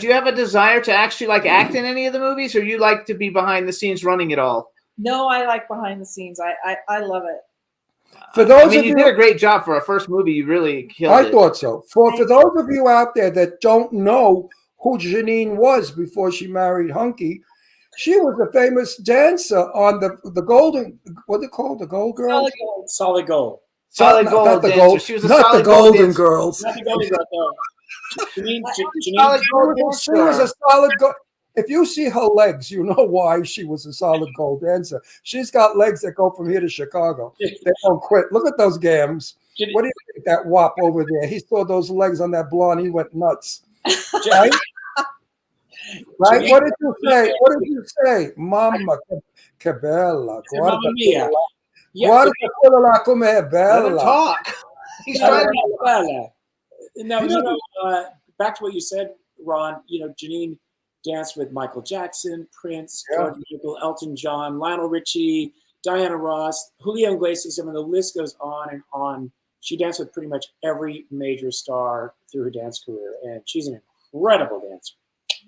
you have a desire to actually act in any of the movies, or you like to be behind the scenes running it all? No, I like behind the scenes. I love it. For those you did a great job for a first movie. You really killed it. I thought so. For those of you out there that don't know who Janeen was before she married Hunky, she was a famous dancer on the Golden. What they call the Gold Girls? Solid Gold. Solid Gold. Not the dancer. Gold. She was a not solid the Golden dancer. Girls. Not the Golden Girls. No. Janeen, She was a solid gold. If you see her legs, you know why she was a solid gold dancer. She's got legs that go from here to Chicago. They don't quit. Look at those gams. What do you think that wop over there? He saw those legs on that blonde. He went nuts. Right? Right? What did you say? What did you say? Mamma che bella. Mamma mia. Yeah. Guarda quella come è Let him bella. talk. He's Bella, trying to. bella. No, back to what you said, Ron. Janeen danced with Michael Jackson, Prince, George Michael, Elton John, Lionel Richie, Diana Ross, Julio Iglesias. I mean, the list goes on and on. She danced with pretty much every major star through her dance career, and she's an incredible dancer.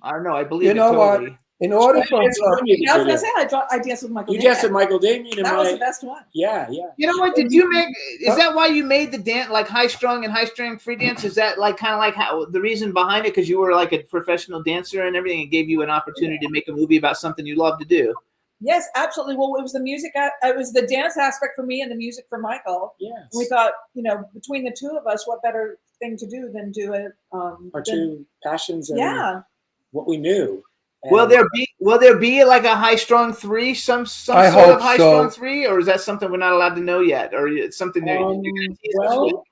I don't know. I believe You know it totally. what? In order for I was going to say, I danced with Michael You Damian. danced with Michael Damian. That was the best one. Yeah. You know what? Did you make? Is that why you made the dance like high strung and high string free dance? Is that like kind of like how the reason behind it? Because you were like a professional dancer and everything, it gave you an opportunity to make a movie about something you love to do. Yes, absolutely. Well, it was the music. It was the dance aspect for me and the music for Michael. Yes. We thought, between the two of us, what better thing to do than do it? Our two passions and what we knew. And Will there be like a high strung three, some sort of high strung three, or is that something we're not allowed to know yet, or it's something that we'd love to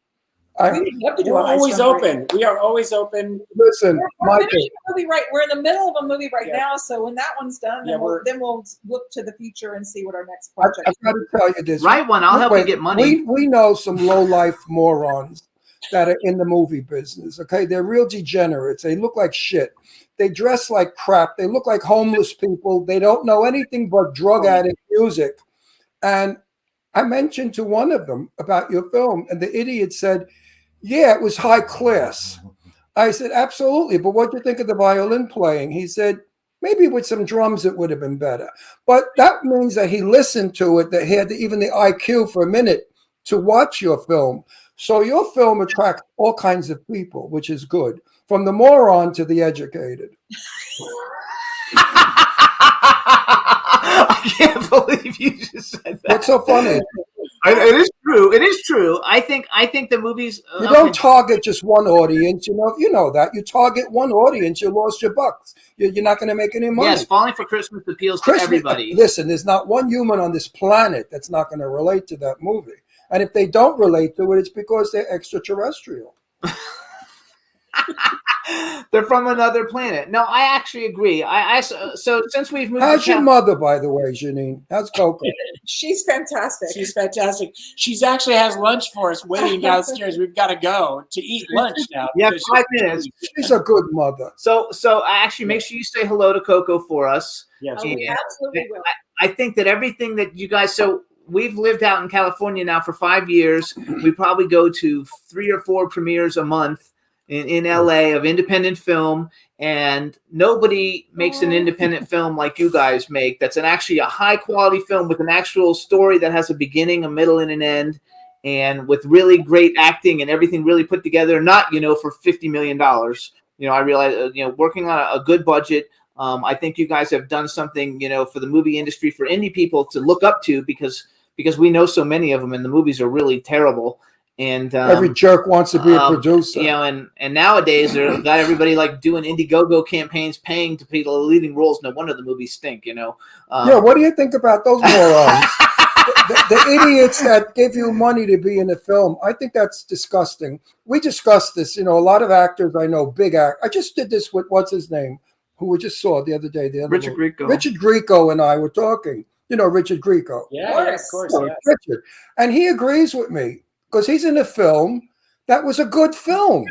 do. We're always open. We are always open. Listen, Michael. We're in the middle of a movie right now, so when that one's done, Yeah, then we'll look to the future and see what our next project. I've got to tell you this. Right one, I'll help you get money. We know some low life morons that are in the movie business. Okay, they're real degenerates. They look like shit. They dress like crap. They look like homeless people. They don't know anything but drug addict music. And I mentioned to one of them about your film, and the idiot said, yeah, it was high class. I said, absolutely. But what do you think of the violin playing? He said, maybe with some drums it would have been better. But that means that he listened to it, that he had even the IQ for a minute to watch your film. So your film attracts all kinds of people, which is good. From the moron to the educated. I can't believe you just said that. What's so funny? It is true. It is true. I think the movies. You don't target just one audience. You know that. You target one audience, you lost your bucks. You're not going to make any money. Yes, Falling for Christmas appeals to everybody. Listen, there's not one human on this planet that's not going to relate to that movie. And if they don't relate to it, it's because they're extraterrestrial. They're from another planet. No, I actually agree. So since we've moved. How's your mother, by the way, Janeen? How's Coco? She's fantastic. She's fantastic. She's actually has lunch for us waiting downstairs. We've got to go to eat lunch now. Yeah, 5 minutes. She's a good mother. So actually make sure you say hello to Coco for us. Yes, we absolutely will. I think that everything that you guys, so we've lived out in California now for 5 years. We probably go to 3 or 4 premieres a month in LA of independent film, and nobody makes an independent film like you guys make. That's actually a high quality film with an actual story that has a beginning, a middle, and an end, and with really great acting and everything really put together. Not for $50 million. I realize working on a good budget. I think you guys have done something for the movie industry, for indie people to look up to, because we know so many of them, and the movies are really terrible. And every jerk wants to be a producer. And nowadays they've got everybody like doing Indiegogo campaigns, paying to people leading roles. No wonder the movies stink. Yeah, what do you think about those morons? the idiots that give you money to be in a film. I think that's disgusting. We discussed this. A lot of actors I know, big act. I just did this with what's his name, who we just saw the other day. Richard Grieco. Richard Grieco and I were talking. Richard Grieco. Yeah, of course. Yeah. Richard, and he agrees with me. Because he's in a film that was a good film,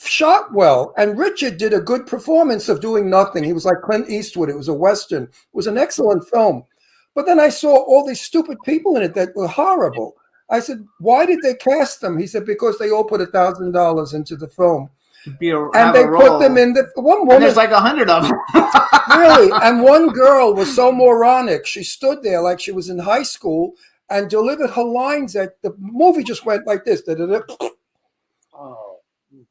shot well. And Richard did a good performance of doing nothing. He was like Clint Eastwood. It was a Western. It was an excellent film. But then I saw all these stupid people in it that were horrible. I said, why did they cast them? He said, because they all put $1,000 into the film. And they put them in the one woman. And there's like 100 of them. Really? And one girl was so moronic. She stood there like she was in high school and delivered her lines that the movie just went like this. Oh.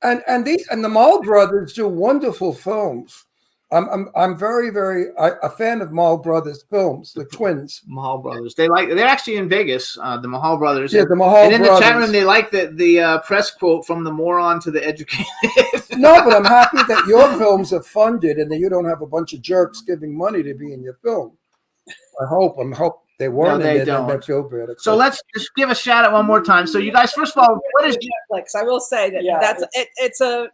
And the Mall brothers do wonderful films. I'm very, very a fan of Mall brothers films, the twins. Mahal brothers. They're actually in Vegas, the Mahal brothers. Yeah, the Mahal brothers. And in the chat room, they like the press quote from the moron to the educated. No, but I'm happy that your films are funded and that you don't have a bunch of jerks giving money to be in your film. I hope they weren't. No, they in don't. They feel better. So let's just give a shout out one more time. So you guys, first of all, what is Netflix? I will say that that's it. It's a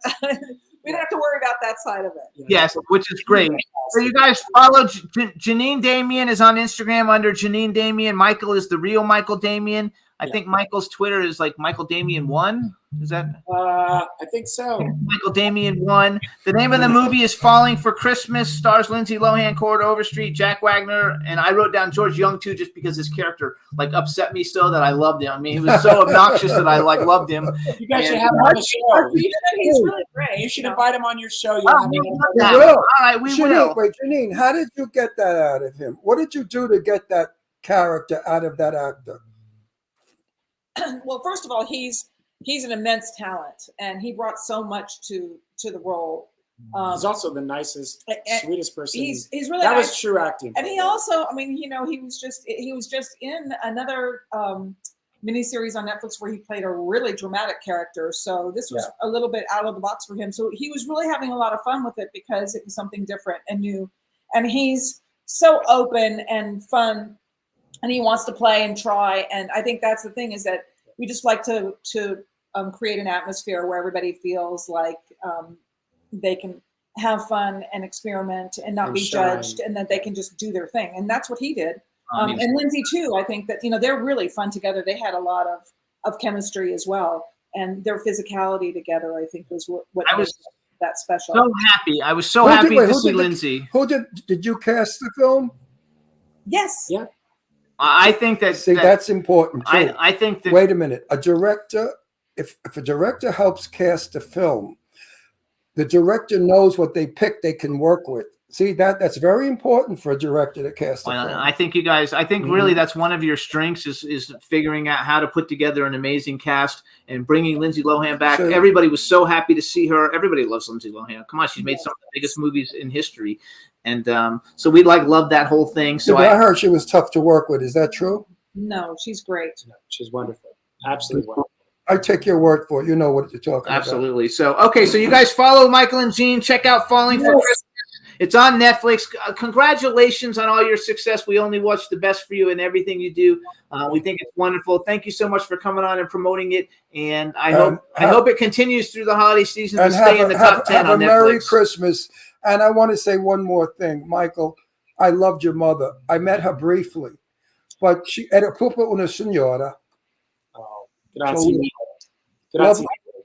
we don't have to worry about that side of it. Yes, which is great. So you guys follow Janeen Damian is on Instagram under Janeen Damian. Michael is the real Michael Damian. I think Michael's Twitter is like Michael Damian 1. Is that? I think so. Michael Damian 1. The name of the movie is Falling for Christmas. Stars Lindsay Lohan, Chord, Overstreet, Jack Wagner, and I wrote down George Young too, just because his character like upset me so that I loved him. I mean, he was so obnoxious that I like loved him. You guys should have him on the show. He's really great. You should invite him on your show. We will. All right, we will. Wait, Janine, how did you get that out of him? What did you do to get that character out of that actor? Well, first of all, he's an immense talent, and he brought so much to the role. He's also the nicest, sweetest person. He's really that nice. was true acting. And he also, I mean, he was just in another miniseries on Netflix where he played a really dramatic character. So this was a little bit out of the box for him. So he was really having a lot of fun with it because it was something different and new. And he's so open and fun, and he wants to play and try. And I think that's the thing, is that we just like to create an atmosphere where everybody feels like they can have fun and experiment and not be judged, and that they can just do their thing. And that's what he did. And Lindsay too. I think that they're really fun together. They had a lot of chemistry as well, and their physicality together, I think, was what was that special. So happy. I was so happy to see Lindsay. Who did you cast the film? Yes. Yeah. I think that. See, that's important too. I think that. Wait a minute. A director, if a director helps cast a film, the director knows what they pick they can work with. See, that's very important for a director to cast a film. I think you guys, really that's one of your strengths is figuring out how to put together an amazing cast and bringing Lindsay Lohan back. So, everybody was so happy to see her. Everybody loves Lindsay Lohan. Come on, she's made some of the biggest movies in history. And so we love that whole thing. So I heard she was tough to work with. Is that true? No, she's great. No, she's wonderful. Absolutely wonderful. I take your word for it. You know what you're talking about. Absolutely. So, okay, so you guys follow Michael and Jean. Check out Falling for Christmas. It's on Netflix. Congratulations on all your success. We only watch the best for you and everything you do. We think it's wonderful. Thank you so much for coming on and promoting it. And I hope it continues through the holiday season to stay in the top 10 on Netflix. Merry Christmas. And I want to say one more thing, Michael. I loved your mother. I met her briefly, but she era proprio una signora. Oh, grazie.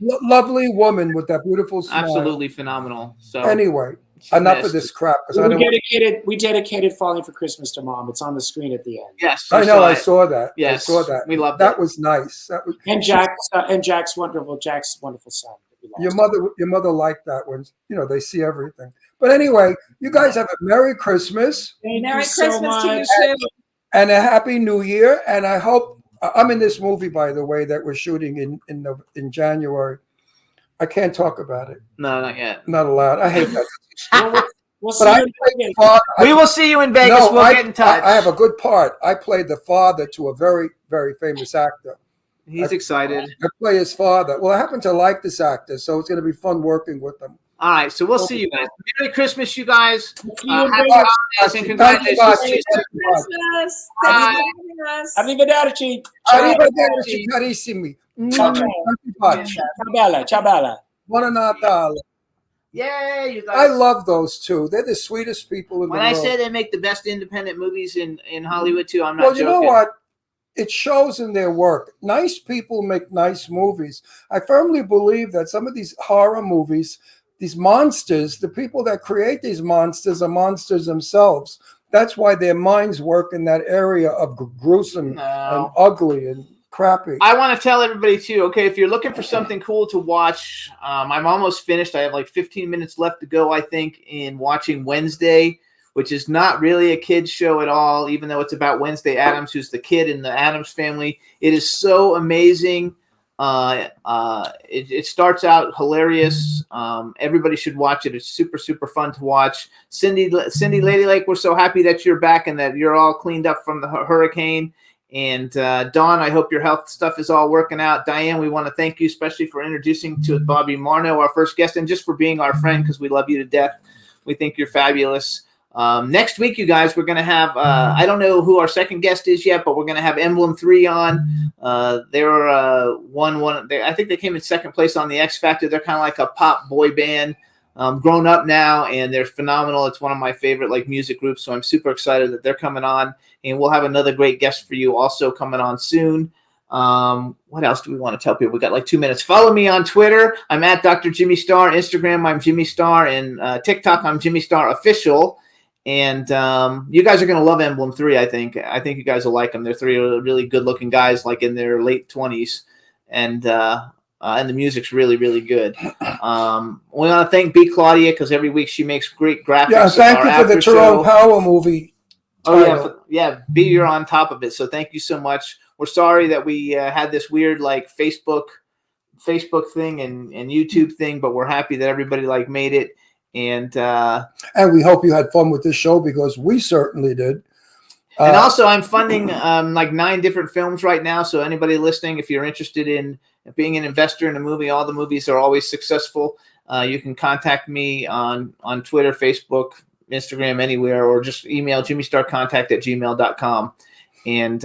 Lovely woman with that beautiful smile. Absolutely phenomenal. So anyway, enough of this crap. We dedicated Falling for Christmas to Mom. It's on the screen at the end. Yes, I know. I saw that. Yes, I saw that. We loved that. Was nice. That was Jack's wonderful son. Your mother liked that one. They see everything. But anyway, you guys have a Merry Christmas. Merry Christmas to you too. And a Happy New Year. And I hope I'm in this movie, by the way, that we're shooting in January. I can't talk about it. No, not yet. Not allowed. I hate that. We'll see you in Vegas. We will see you in Vegas. No, we'll get in touch. I have a good part. I played the father to a very, very famous actor. He's excited. I play his father. Well, I happen to like this actor, so it's going to be fun working with him. All right, so we'll see you guys. Merry Christmas, you guys. Happy holidays and congratulations. Merry Christmas. Thanks for having us. Arrivederci. Arrivederci, carissimi. Ciao bella. Buon Natale. Yay, you guys. I love those two. They're the sweetest people in the world. When I say they make the best independent movies in Hollywood too, I'm not joking. Well, you know what? It shows in their work. Nice people make nice movies. I firmly believe that some of these horror movies, these monsters, the people that create these monsters are monsters themselves. That's why their minds work in that area of gruesome and ugly and crappy. I want to tell everybody too, okay, if you're looking for something cool to watch, I'm almost finished. I have like 15 minutes left to go, I think, in watching Wednesday, which is not really a kid's show at all, even though it's about Wednesday Addams, who's the kid in the Addams family. It is so amazing. It starts out hilarious. Everybody should watch it. It's super, super fun to watch. Cindy Lady Lake, we're so happy that you're back and that you're all cleaned up from the hurricane. And Dawn, I hope your health stuff is all working out. Diane, we want to thank you, especially for introducing to Bobby Marno, our first guest, and just for being our friend, because we love you to death. We think you're fabulous. Next week, you guys, we're going to have, I don't know who our second guest is yet, but we're going to have Emblem 3 on. They're I think they came in second place on the X Factor. They're kind of like a pop boy band, grown up now, and they're phenomenal. It's one of my favorite like music groups, so I'm super excited that they're coming on. And we'll have another great guest for you also coming on soon. What else do we want to tell people? We got like 2 minutes. Follow me on Twitter. I'm at Dr. Jimmy Star. Instagram, I'm Jimmy Star. And TikTok, I'm Jimmy Star Official. And you guys are going to love Emblem 3, I think. I think you guys will like them. They're 3 really good-looking guys, like in their late 20s. And the music's really, really good. We want to thank B. Claudia because every week she makes great graphics. Yeah, thank you for the Tyrone Power movie. Oh, yeah. B, you're on top of it. So thank you so much. We're sorry that we had this weird like Facebook thing and YouTube thing, but we're happy that everybody like made it. And we hope you had fun with this show because we certainly did. And also, I'm funding like 9 different films right now. So anybody listening, if you're interested in being an investor in a movie, all the movies are always successful. You can contact me on Twitter, Facebook, Instagram, anywhere, or just email jimmystarcontact@gmail.com. And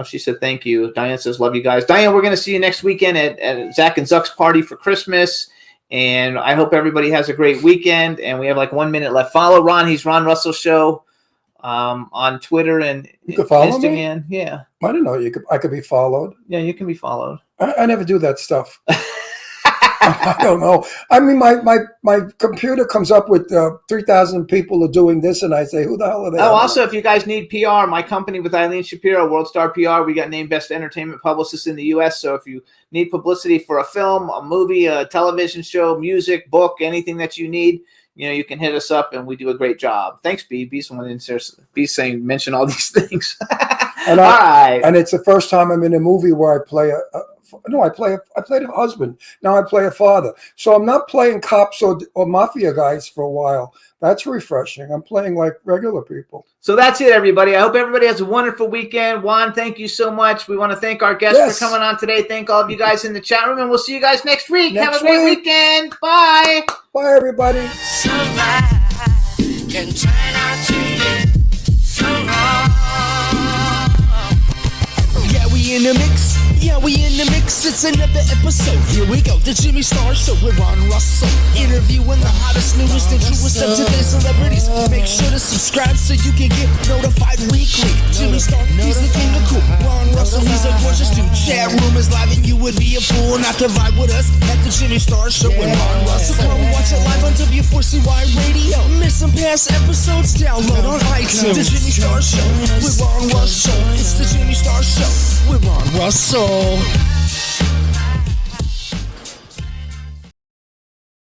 she said thank you. Diane says love you guys. Diane, we're going to see you next weekend at Zach and Zuck's party for Christmas. And I hope everybody has a great weekend. And we have like 1 minute left. Follow Ron. He's Ron Russell Show on Twitter and you can follow Instagram. Me? Yeah. I didn't know I could be followed. Yeah, you can be followed. I never do that stuff. I don't know. I mean, my computer comes up with 3,000 people are doing this, and I say, who the hell are they? Oh, also, if you guys need PR, my company with Eileen Shapiro, World Star PR, we got named Best Entertainment Publicist in the U.S. So if you need publicity for a film, a movie, a television show, music, book, anything that you need, you can hit us up, and we do a great job. Thanks, B. B's one in there. B's saying mention all these things. And all right. And it's the first time I'm in a movie where I play I played a husband. Now I play a father. So I'm not playing cops or mafia guys for a while. That's refreshing. I'm playing like regular people. So that's it, everybody. I hope everybody has a wonderful weekend. Juan, thank you so much. We want to thank our guests for coming on today. Thank all of you guys in the chat room, and we'll see you guys next week. Have a great weekend. Bye. Bye, everybody. Can turn out to be so wrong. Yeah, we in the mix. Yeah, we in the mix. It's another episode. Here we go. The Jimmy Star Show with Ron Russell. Interviewing the hottest, newest, and truest up to date celebrities. Make sure to subscribe so you can get notified weekly. Jimmy Star, he's the king of cool. Ron Russell, he's a gorgeous dude. Chat room is live, and you would be a fool not to vibe with us at the Jimmy Star Show with Ron Russell. Come watch it live on W4CY Radio. Miss some past episodes? Download on iTunes. The Jimmy Star Show with Ron Russell. It's the Jimmy Star Show with Ron Russell.